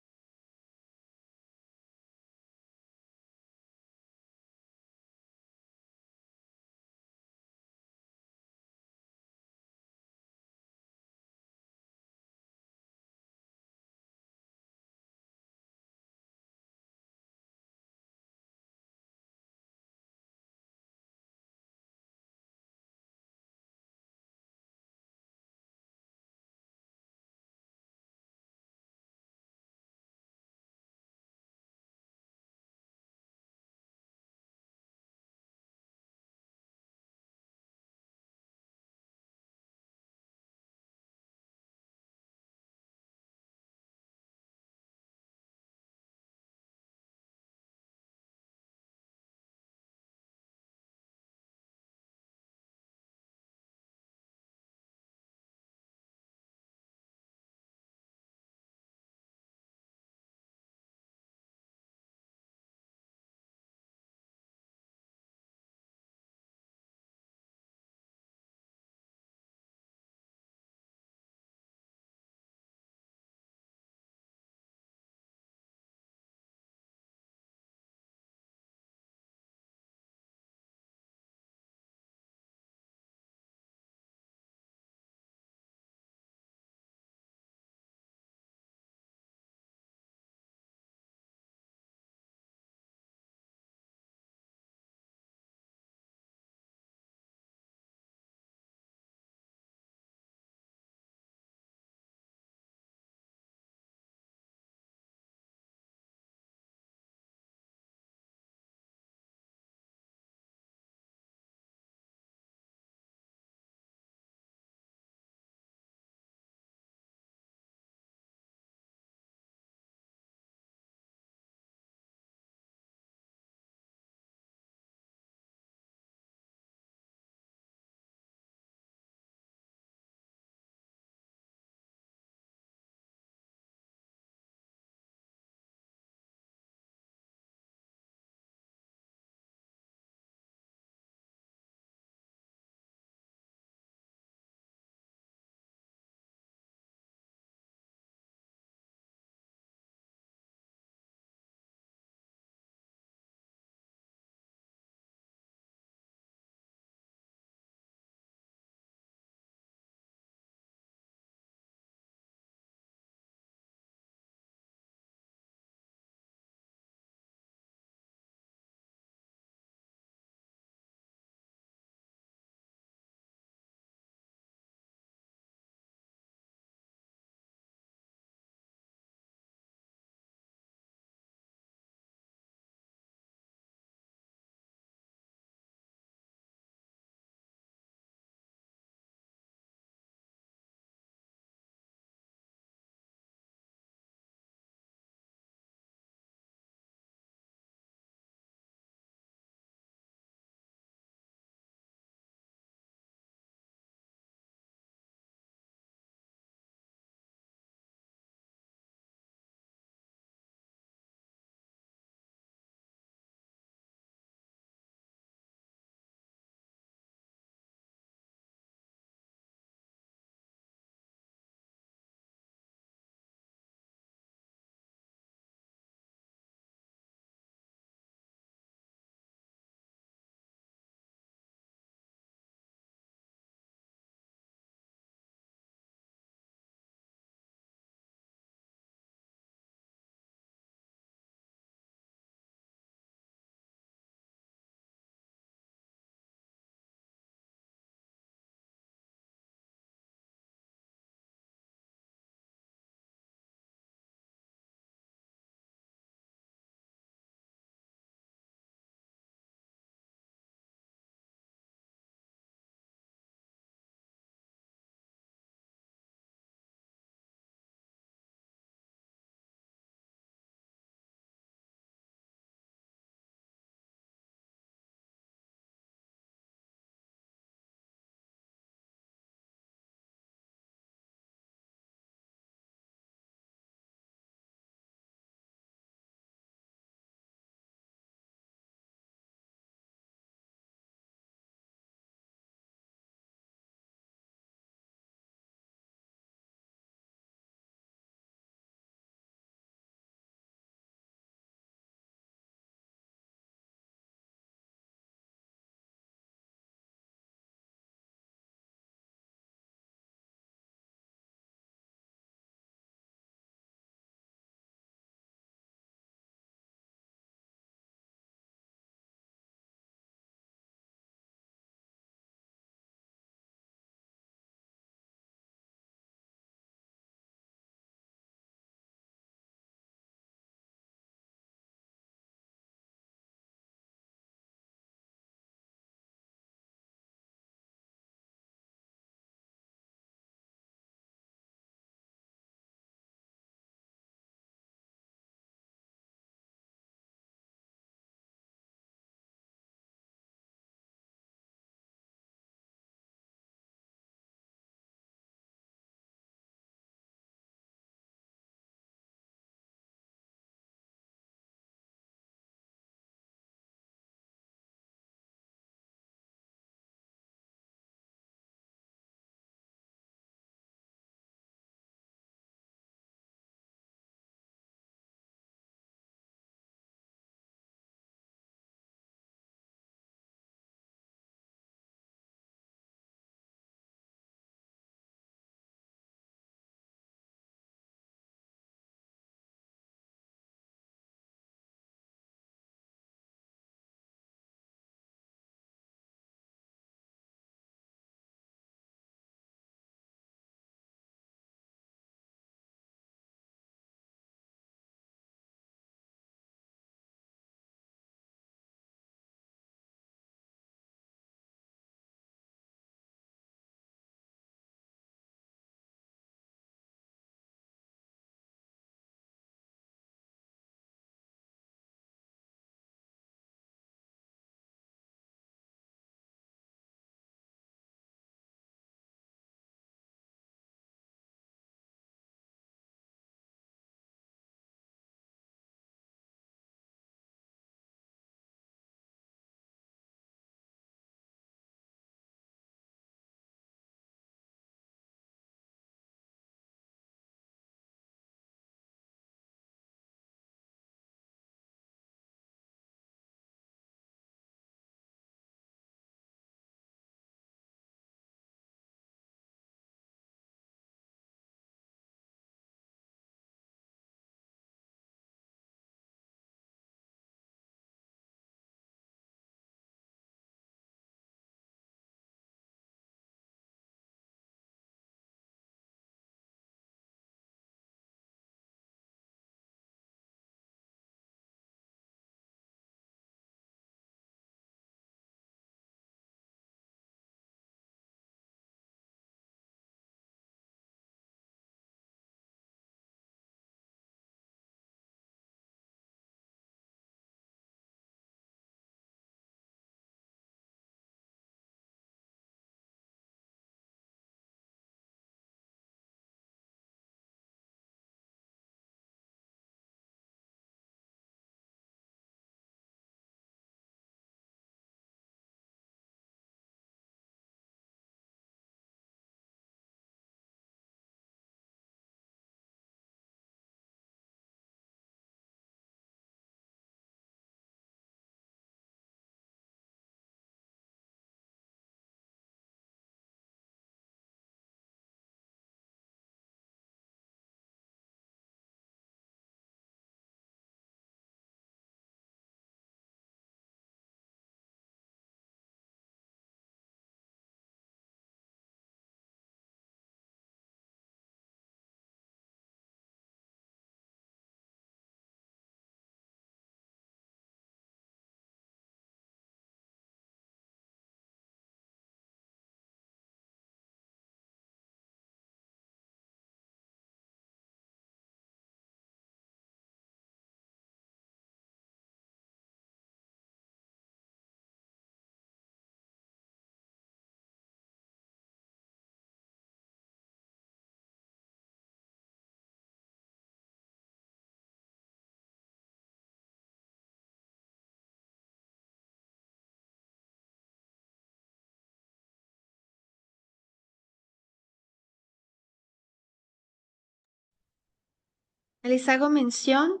Les hago mención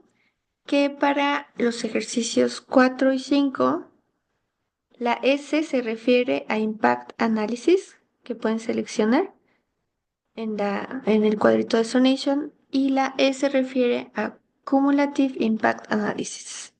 que para los ejercicios 4 y 5, la S se refiere a Impact Analysis, que pueden seleccionar en el cuadrito de Sonation, y la E se refiere a Cumulative Impact Analysis.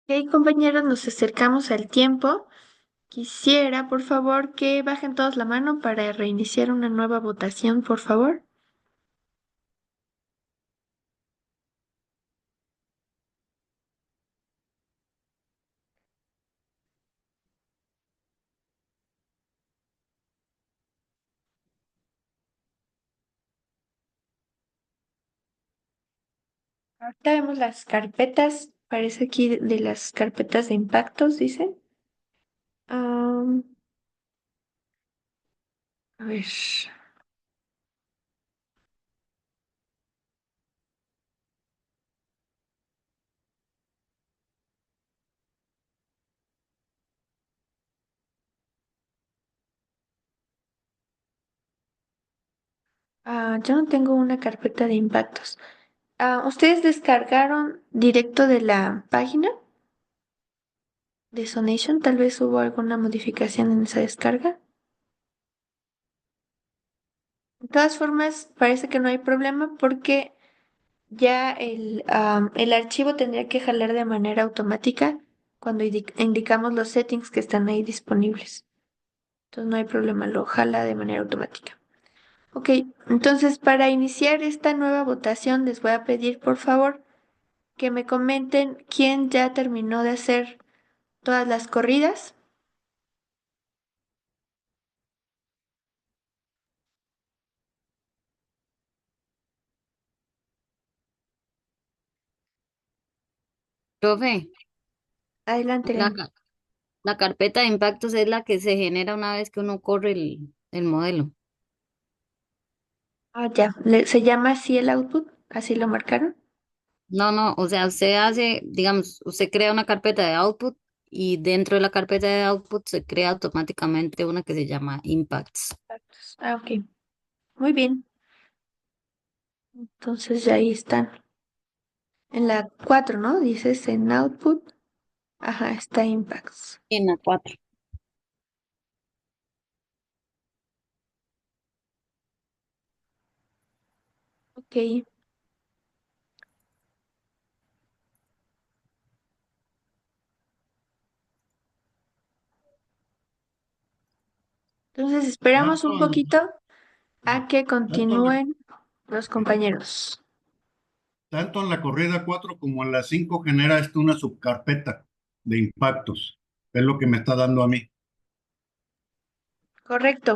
Ok, compañeros, nos acercamos al tiempo. Quisiera, por favor, que bajen todos la mano para reiniciar una nueva votación, por favor. Ahorita vemos las carpetas. Parece aquí de las carpetas de impactos, dice. Am, a ver. Yo no tengo una carpeta de impactos. ¿Ustedes descargaron directo de la página de Sonation? Tal vez hubo alguna modificación en esa descarga. De todas formas, parece que no hay problema porque ya el archivo tendría que jalar de manera automática cuando indicamos los settings que están ahí disponibles. Entonces no hay problema, lo jala de manera automática. Ok, entonces para iniciar esta nueva votación les voy a pedir por favor que me comenten quién ya terminó de hacer todas las corridas.
Profe,
Adelante,
la,
Lenny.
ca- la carpeta de impactos es la que se genera una vez que uno corre el modelo.
Ya, se llama así el output, así lo marcaron.
No, no, o sea, usted hace, digamos, usted crea una carpeta de output y dentro de la carpeta de output se crea automáticamente una que se llama impacts.
Ok, muy bien. Entonces ya ahí están. En la 4, ¿no? Dices en output. Ajá, está impacts.
En la 4.
Ok, entonces esperamos
Tanto
un
en,
poquito a que
tanto en
continúen los compañeros.
tanto en la corrida 4 como en la 5 genera esto una subcarpeta de impactos. Es lo que me está dando a mí.
Correcto.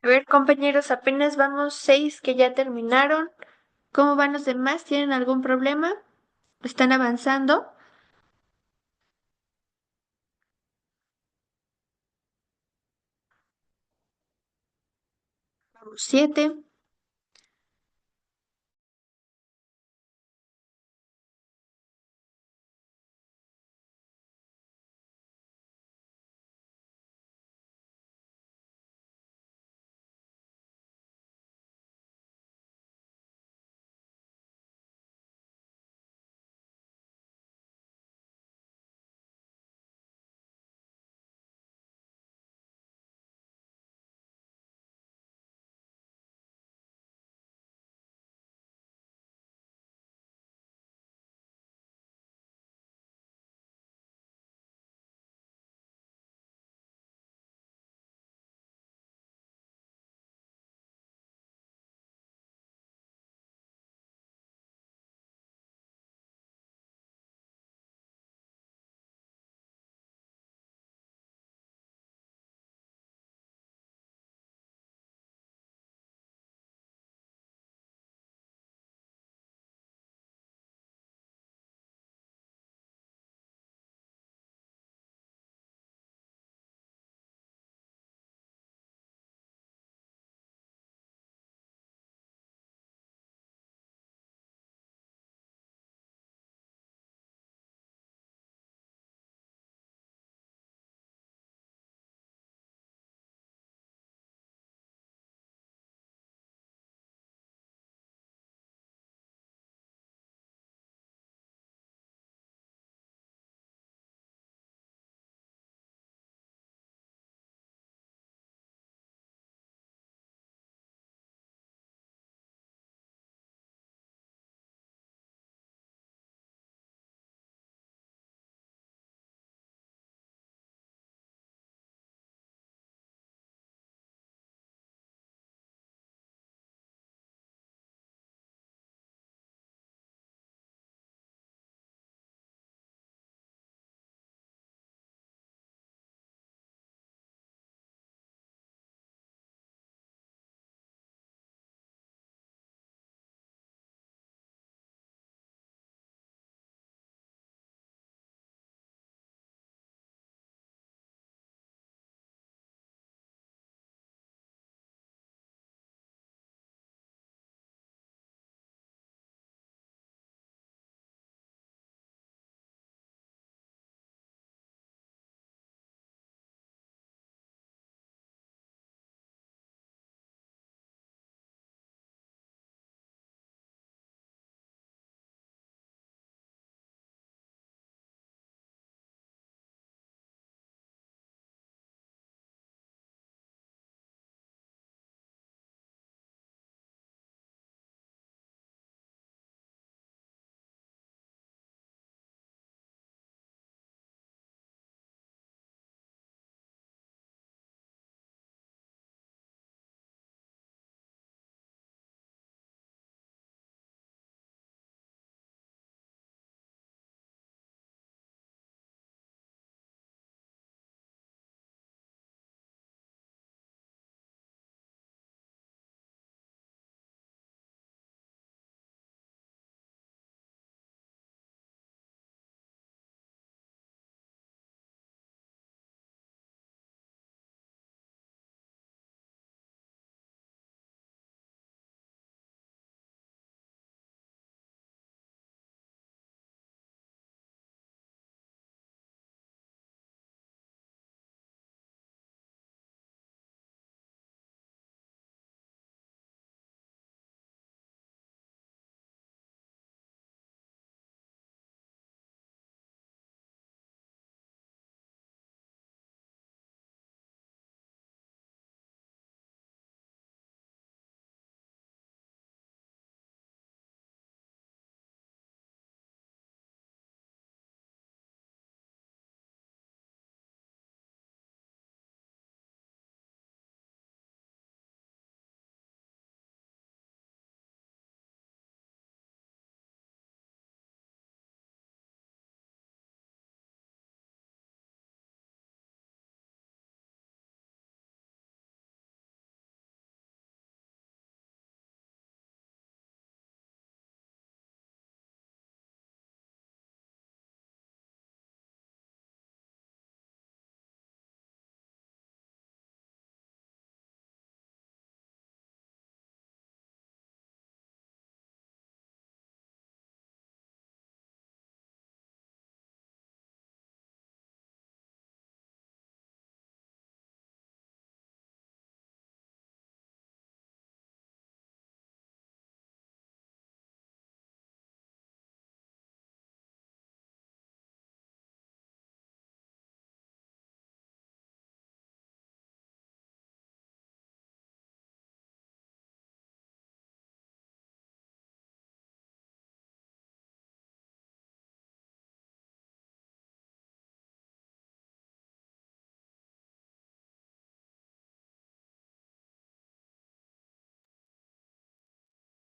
A ver, compañeros, apenas vamos 6 que ya terminaron. ¿Cómo van los demás? ¿Tienen algún problema? ¿Están avanzando? Vamos 7.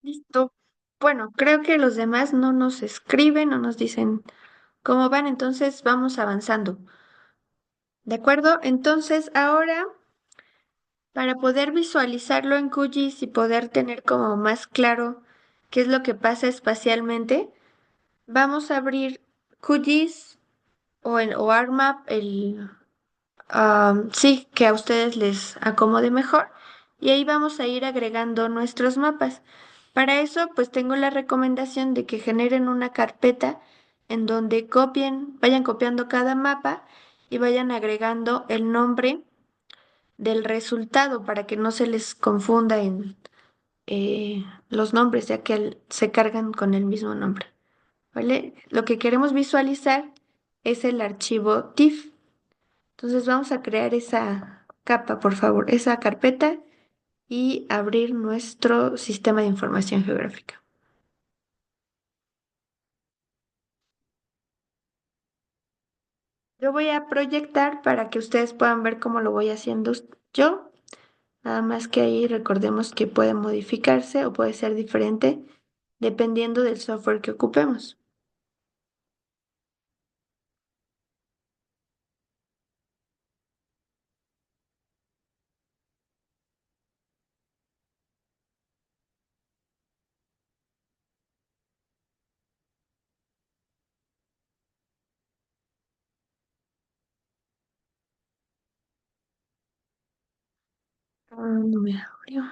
Listo. Bueno, creo que los demás no nos escriben, no nos dicen cómo van, entonces vamos avanzando. ¿De acuerdo? Entonces, ahora, para poder visualizarlo en QGIS y poder tener como más claro qué es lo que pasa espacialmente, vamos a abrir QGIS o ArcMap, sí, que a ustedes les acomode mejor. Y ahí vamos a ir agregando nuestros mapas. Para eso, pues tengo la recomendación de que generen una carpeta en donde vayan copiando cada mapa y vayan agregando el nombre del resultado para que no se les confunda en los nombres, ya que se cargan con el mismo nombre. ¿Vale? Lo que queremos visualizar es el archivo TIFF. Entonces vamos a crear esa capa, por favor, esa carpeta y abrir nuestro sistema de información geográfica. Yo voy a proyectar para que ustedes puedan ver cómo lo voy haciendo yo. Nada más que ahí recordemos que puede modificarse o puede ser diferente dependiendo del software que ocupemos. No me abrió.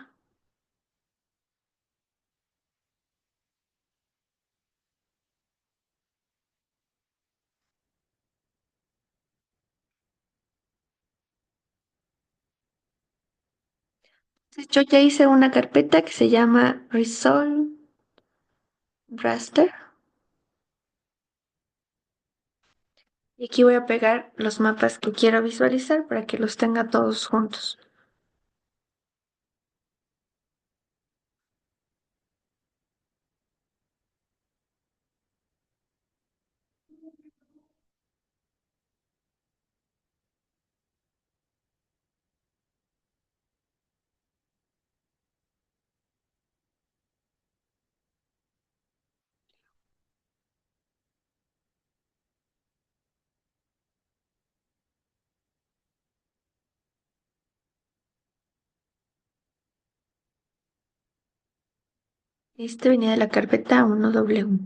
Entonces, yo ya hice una carpeta que se llama Resolve Raster. Y aquí voy a pegar los mapas que quiero visualizar para que los tenga todos juntos. Este venía de la carpeta 1W.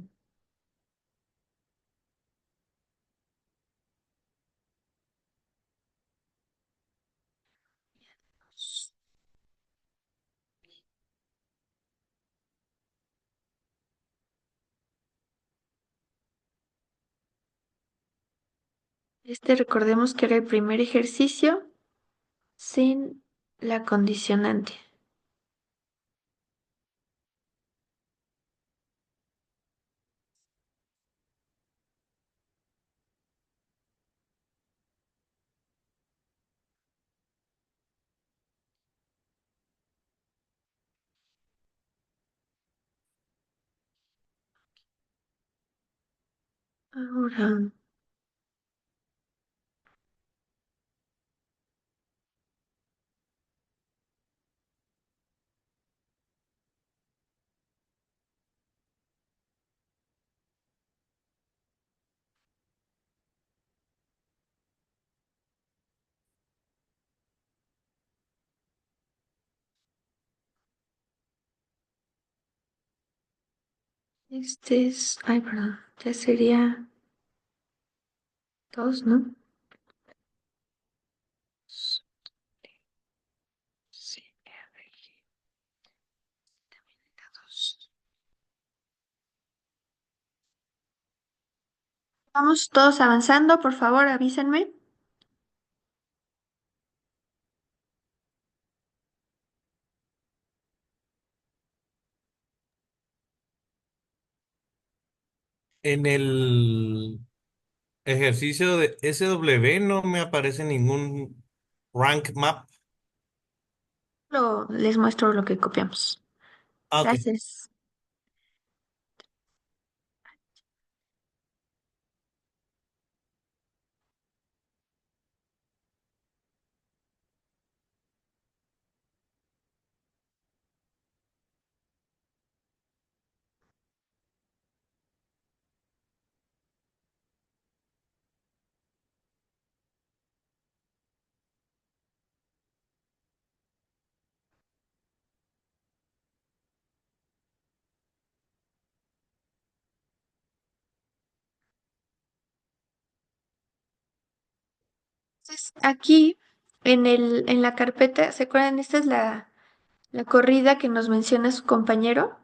Este recordemos que era el primer ejercicio sin la condicionante. Ahora, ay, perdón, ya sería dos, ¿no? Sí, dos. Vamos todos avanzando, por favor, avísenme.
En el ejercicio de SW no me aparece ningún rank map.
Les muestro lo que copiamos.
Ah, ok.
Gracias. Entonces, aquí en la carpeta, ¿se acuerdan? Esta es la corrida que nos menciona su compañero.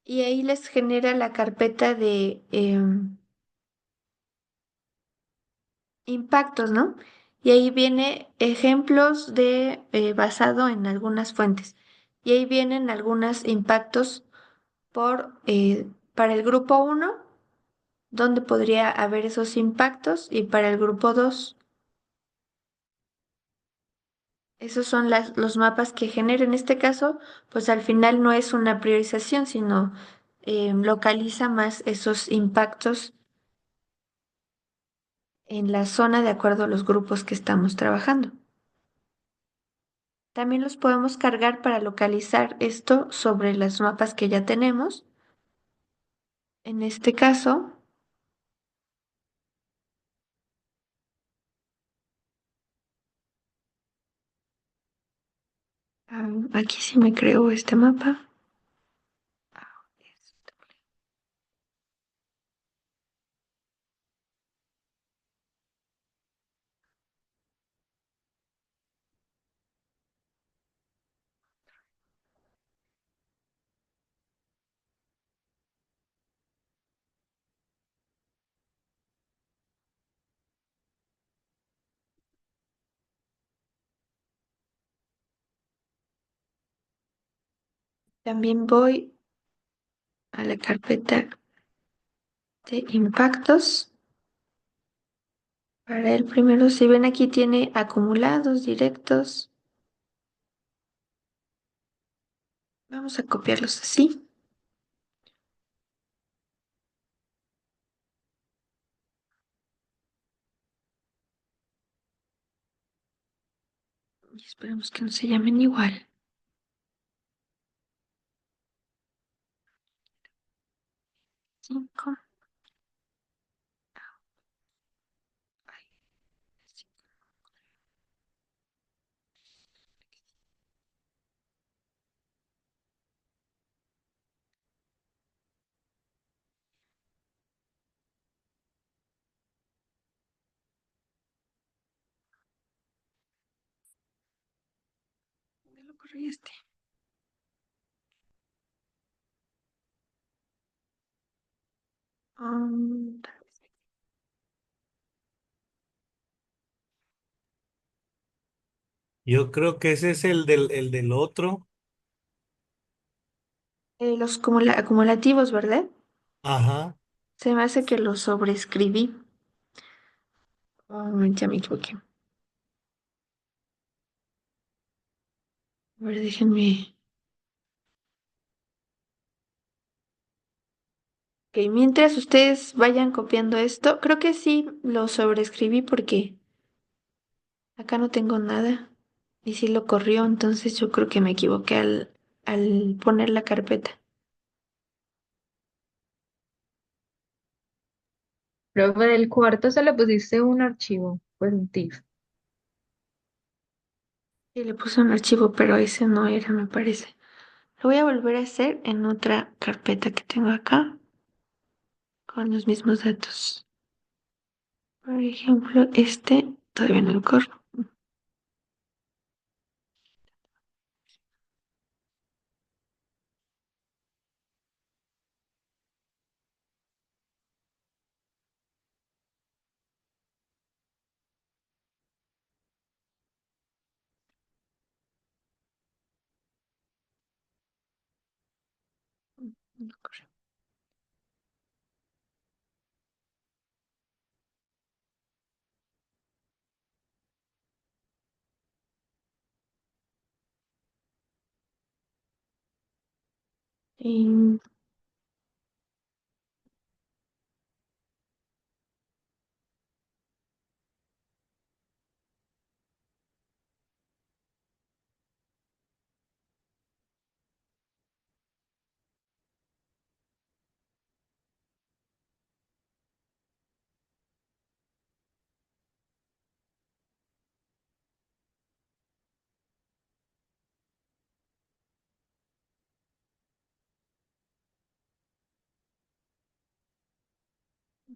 Y ahí les genera la carpeta de impactos, ¿no? Y ahí viene ejemplos de basado en algunas fuentes. Y ahí vienen algunos impactos para el grupo uno, donde podría haber esos impactos, y para el grupo 2. Esos son los mapas que genera. En este caso, pues al final no es una priorización, sino localiza más esos impactos en la zona de acuerdo a los grupos que estamos trabajando. También los podemos cargar para localizar esto sobre los mapas que ya tenemos. En este caso, aquí sí me creo este mapa. También voy a la carpeta de impactos. Para el primero, si ven aquí tiene acumulados, directos. Vamos a copiarlos así. Y esperemos que no se llamen igual. Cinco. ¿Dónde lo corrí este? Um,
Yo creo que ese es el del otro.
los acumulativos, ¿verdad?
Ajá.
Se me hace que los sobreescribí. Ya me equivoqué. A ver, déjenme. Ok, mientras ustedes vayan copiando esto, creo que sí lo sobreescribí porque acá no tengo nada. Y sí lo corrió, entonces yo creo que me equivoqué al poner la carpeta.
Profe, del cuarto se le pusiste un archivo, pues un TIFF.
Y le puse un archivo, pero ese no era, me parece. Lo voy a volver a hacer en otra carpeta que tengo acá con los mismos datos. Por ejemplo, este todavía no lo corro. No corre. Y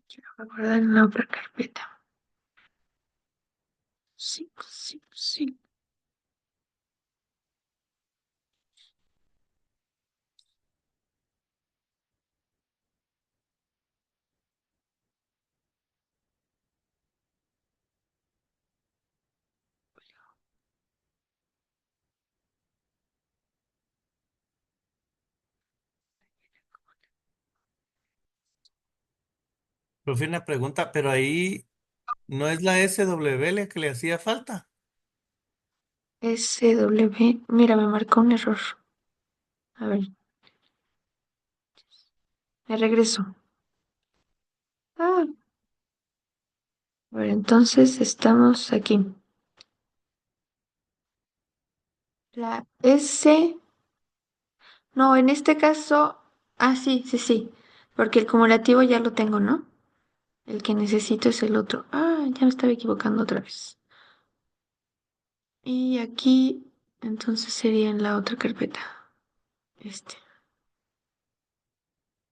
quiero guardar en la otra carpeta. 5, 5, 5.
Profe, una pregunta, pero ahí no es la SW que le hacía falta.
SW. Mira, me marcó un error. A ver, me regreso. Ah, a ver, entonces estamos aquí. La S. No, en este caso. Ah, sí, sí, sí. Porque el cumulativo ya lo tengo, ¿no? El que necesito es el otro. Ah, ya me estaba equivocando otra vez. Y aquí, entonces sería en la otra carpeta. Este.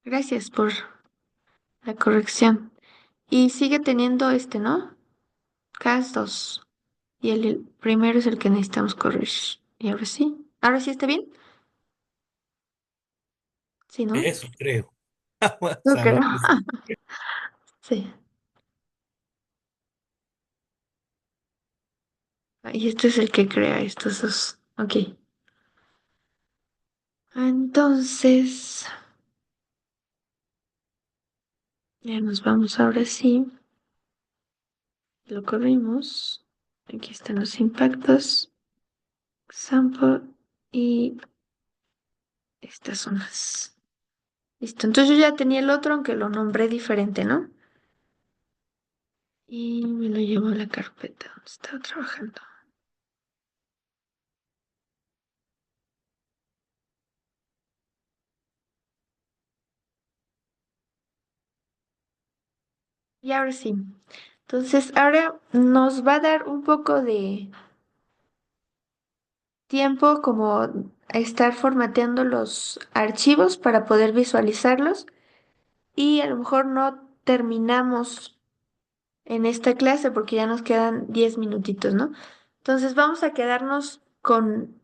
Gracias por la corrección. Y sigue teniendo este, ¿no? CAS 2. Y el primero es el que necesitamos corregir. Y ahora sí. ¿Ahora sí está bien? Sí, ¿no?
Eso creo. Vamos
Yo
a
creo.
ver que sí.
Sí. Y este es el que crea estos dos. Ok. Entonces, ya nos vamos ahora sí. Lo corrimos. Aquí están los impactos. Sample. Y estas son las. Listo. Entonces yo ya tenía el otro, aunque lo nombré diferente, ¿no? Y me lo llevo a la carpeta donde estaba trabajando. Y ahora sí. Entonces, ahora nos va a dar un poco de tiempo como a estar formateando los archivos para poder visualizarlos y a lo mejor no terminamos en esta clase porque ya nos quedan 10 minutitos, ¿no? Entonces vamos a quedarnos con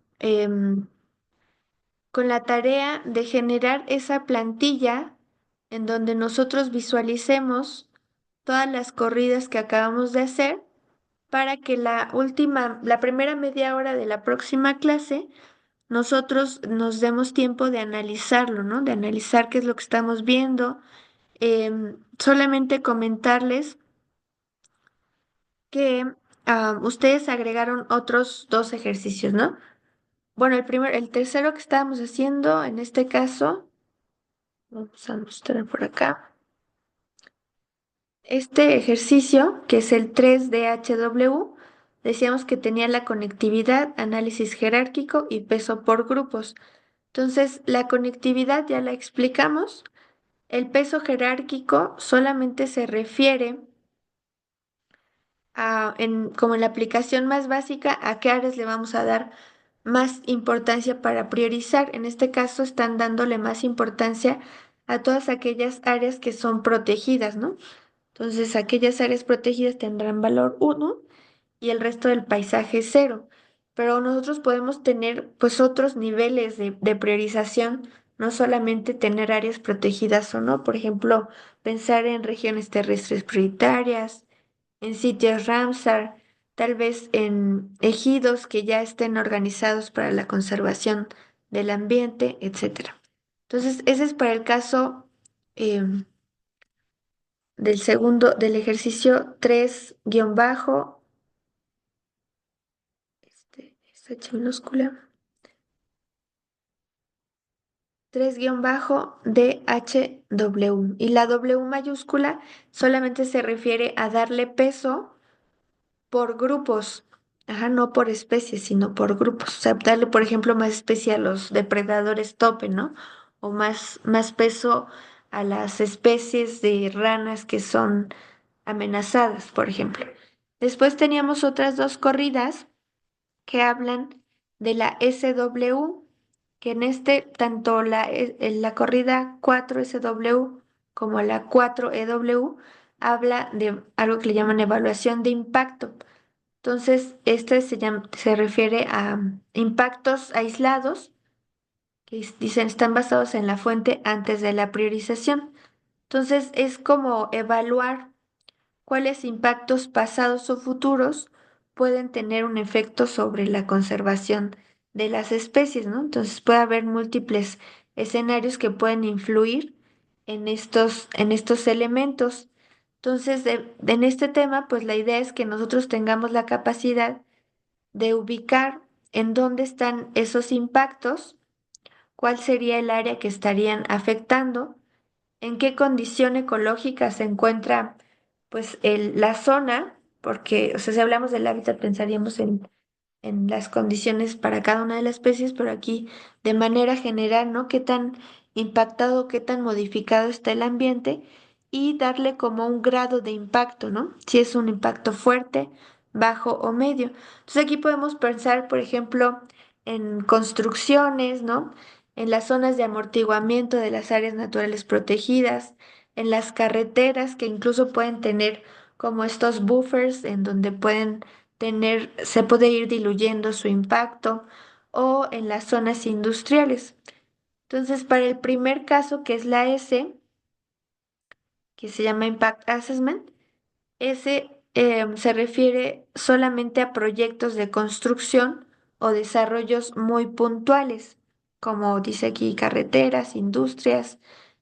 la tarea de generar esa plantilla en donde nosotros visualicemos todas las corridas que acabamos de hacer para que la primera media hora de la próxima clase, nosotros nos demos tiempo de analizarlo, ¿no? De analizar qué es lo que estamos viendo. Solamente comentarles que ustedes agregaron otros dos ejercicios, ¿no? Bueno, el tercero que estábamos haciendo, en este caso, vamos a mostrar por acá. Este ejercicio, que es el 3DHW, decíamos que tenía la conectividad, análisis jerárquico y peso por grupos. Entonces, la conectividad ya la explicamos. El peso jerárquico solamente se refiere como en la aplicación más básica, a qué áreas le vamos a dar más importancia para priorizar. En este caso, están dándole más importancia a todas aquellas áreas que son protegidas, ¿no? Entonces, aquellas áreas protegidas tendrán valor 1 y el resto del paisaje 0. Pero nosotros podemos tener pues otros niveles de priorización, no solamente tener áreas protegidas o no. Por ejemplo, pensar en regiones terrestres prioritarias, en sitios Ramsar, tal vez en ejidos que ya estén organizados para la conservación del ambiente, etcétera. Entonces, ese es para el caso em, del ejercicio 3 guión bajo, es H minúscula, 3 guión bajo DHW. Y la W mayúscula solamente se refiere a darle peso por grupos, ajá, no por especies, sino por grupos. O sea, darle, por ejemplo, más especie a los depredadores tope, ¿no? O más peso a las especies de ranas que son amenazadas, por ejemplo. Después teníamos otras dos corridas que hablan de la SW, que en tanto en la corrida 4SW como la 4EW habla de algo que le llaman evaluación de impacto. Entonces, este se refiere a impactos aislados que dicen están basados en la fuente antes de la priorización. Entonces, es como evaluar cuáles impactos pasados o futuros pueden tener un efecto sobre la conservación de las especies, ¿no? Entonces puede haber múltiples escenarios que pueden influir en estos elementos. Entonces, en este tema, pues la idea es que nosotros tengamos la capacidad de ubicar en dónde están esos impactos, cuál sería el área que estarían afectando, en qué condición ecológica se encuentra pues la zona, porque, o sea, si hablamos del hábitat pensaríamos en las condiciones para cada una de las especies, pero aquí de manera general, ¿no? Qué tan impactado, qué tan modificado está el ambiente y darle como un grado de impacto, ¿no? Si es un impacto fuerte, bajo o medio. Entonces aquí podemos pensar, por ejemplo, en construcciones, ¿no? En las zonas de amortiguamiento de las áreas naturales protegidas, en las carreteras que incluso pueden tener como estos buffers en donde se puede ir diluyendo su impacto o en las zonas industriales. Entonces, para el primer caso, que es la S, que se llama Impact Assessment, ese se refiere solamente a proyectos de construcción o desarrollos muy puntuales, como dice aquí, carreteras, industrias,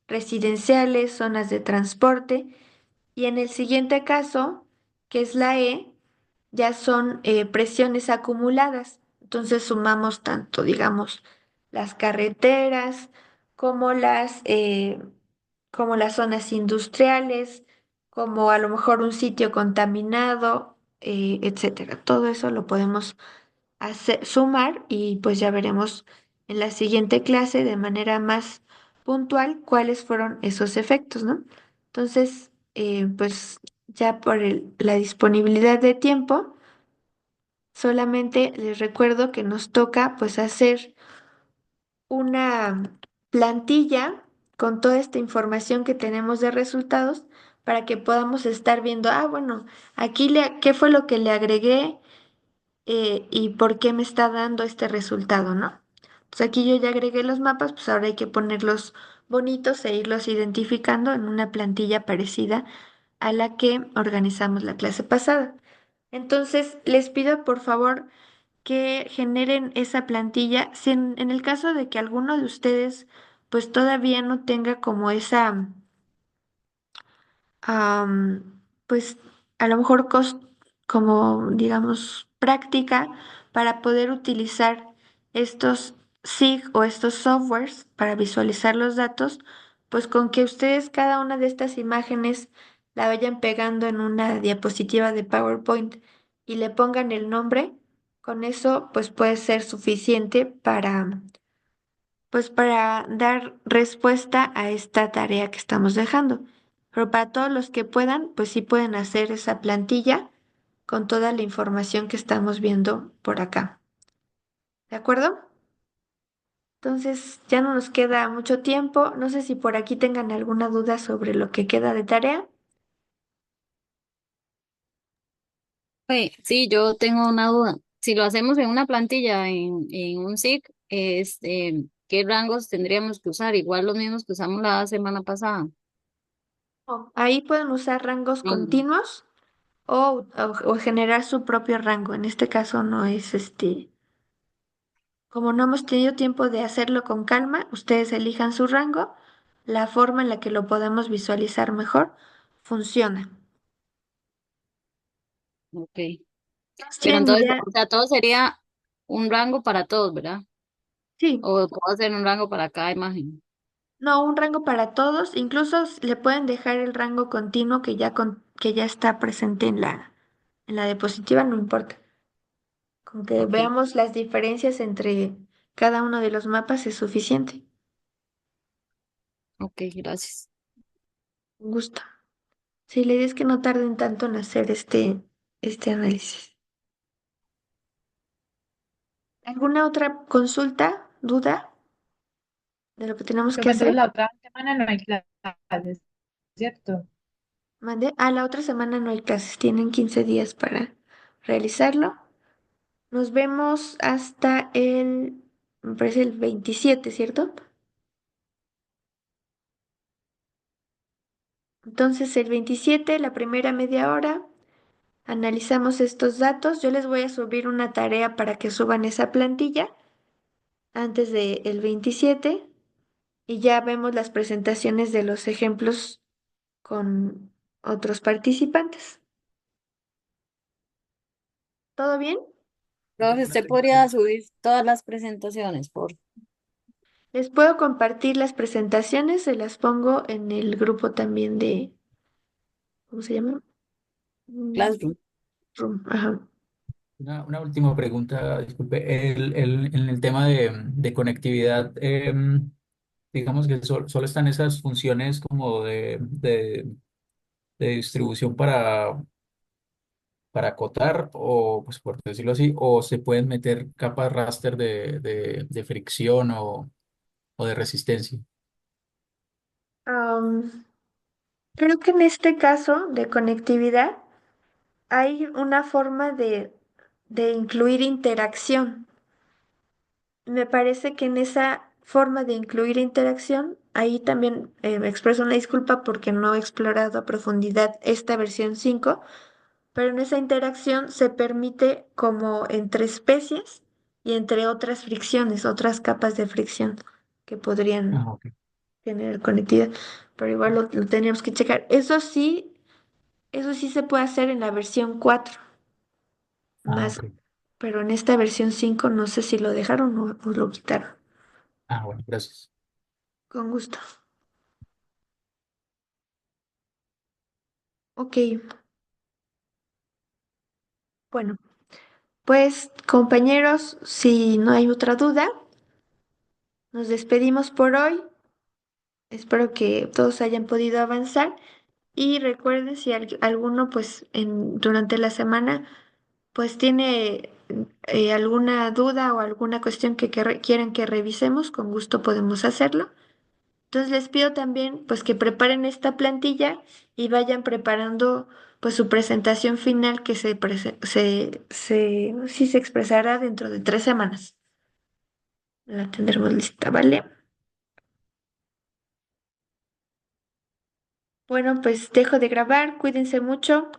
residenciales, zonas de transporte. Y en el siguiente caso, que es la E, ya son presiones acumuladas. Entonces sumamos tanto, digamos, las carreteras como como las zonas industriales, como a lo mejor un sitio contaminado, etcétera. Todo eso lo podemos sumar y pues ya veremos en la siguiente clase de manera más puntual cuáles fueron esos efectos, ¿no? Entonces, pues ya por la disponibilidad de tiempo, solamente les recuerdo que nos toca pues hacer una plantilla con toda esta información que tenemos de resultados para que podamos estar viendo, bueno, aquí qué fue lo que le agregué y por qué me está dando este resultado, ¿no? Pues aquí yo ya agregué los mapas, pues ahora hay que ponerlos bonitos e irlos identificando en una plantilla parecida a la que organizamos la clase pasada. Entonces, les pido por favor que generen esa plantilla. Si en el caso de que alguno de ustedes pues todavía no tenga como esa pues a lo mejor como digamos práctica para poder utilizar estos SIG o estos softwares para visualizar los datos, pues con que ustedes cada una de estas imágenes la vayan pegando en una diapositiva de PowerPoint y le pongan el nombre, con eso pues puede ser suficiente para dar respuesta a esta tarea que estamos dejando. Pero para todos los que puedan, pues sí pueden hacer esa plantilla con toda la información que estamos viendo por acá. ¿De acuerdo? Entonces ya no nos queda mucho tiempo. No sé si por aquí tengan alguna duda sobre lo que queda de tarea.
Sí, yo tengo una duda. Si lo hacemos en una plantilla, en un SIG, ¿qué rangos tendríamos que usar? Igual los mismos que usamos la semana pasada.
Ahí pueden usar rangos
Mm,
continuos o generar su propio rango. En este caso no es como no hemos tenido tiempo de hacerlo con calma, ustedes elijan su rango, la forma en la que lo podemos visualizar mejor funciona.
ok.
¿Todos
Pero
tienen
entonces,
idea?
o sea, todo sería un rango para todos, ¿verdad?
Sí,
O puedo hacer un rango para cada imagen.
no, un rango para todos, incluso le pueden dejar el rango continuo que ya está presente en la diapositiva, no importa. Con que
Ok,
veamos las diferencias entre cada uno de los mapas es suficiente.
ok, gracias.
Un gusto. Sí, la idea es que no tarden tanto en hacer este análisis. ¿Alguna otra consulta, duda de lo que tenemos que
Profe, entonces
hacer?
la otra semana no hay clases, ¿cierto?
Mande. La otra semana no hay clases, tienen 15 días realizarlo. Nos vemos hasta me parece el 27, ¿cierto? Entonces el 27, la primera media hora, analizamos estos datos. Yo les voy a subir una tarea para que suban esa plantilla antes del 27 y ya vemos las presentaciones de los ejemplos con otros participantes. ¿Todo bien?
Profe, usted podría subir todas las presentaciones por
Les puedo compartir las presentaciones, se las pongo en el grupo también de, ¿cómo se llama?
Classroom.
Room, ajá.
Una última pregunta, disculpe. En el tema de conectividad, digamos que solo están esas funciones como de distribución para acotar, o pues por decirlo así, o se pueden meter capas raster de fricción o de resistencia.
Am, Creo que en este caso de conectividad hay una forma de incluir interacción. Me parece que en esa forma de incluir interacción, ahí también me expreso una disculpa porque no he explorado a profundidad esta versión 5, pero en esa interacción se permite como entre especies y entre otras fricciones, otras capas de fricción que podrían
Ah, ok.
tener conectividad, pero igual lo tenemos que checar. Eso sí se puede hacer en la versión 4
Ah,
más,
ok.
pero en esta versión 5 no sé si lo dejaron o lo quitaron.
Ah, bueno, gracias.
Con gusto. Ok, bueno, pues compañeros, si no hay otra duda, nos despedimos por hoy. Espero que todos hayan podido avanzar y recuerden si alguno pues durante la semana pues tiene alguna duda o alguna cuestión que quieran que revisemos, con gusto podemos hacerlo. Entonces les pido también pues que preparen esta plantilla y vayan preparando pues su presentación final que sí se expresará dentro de 3 semanas. La tendremos lista, ¿vale? Bueno, pues dejo de grabar, cuídense mucho.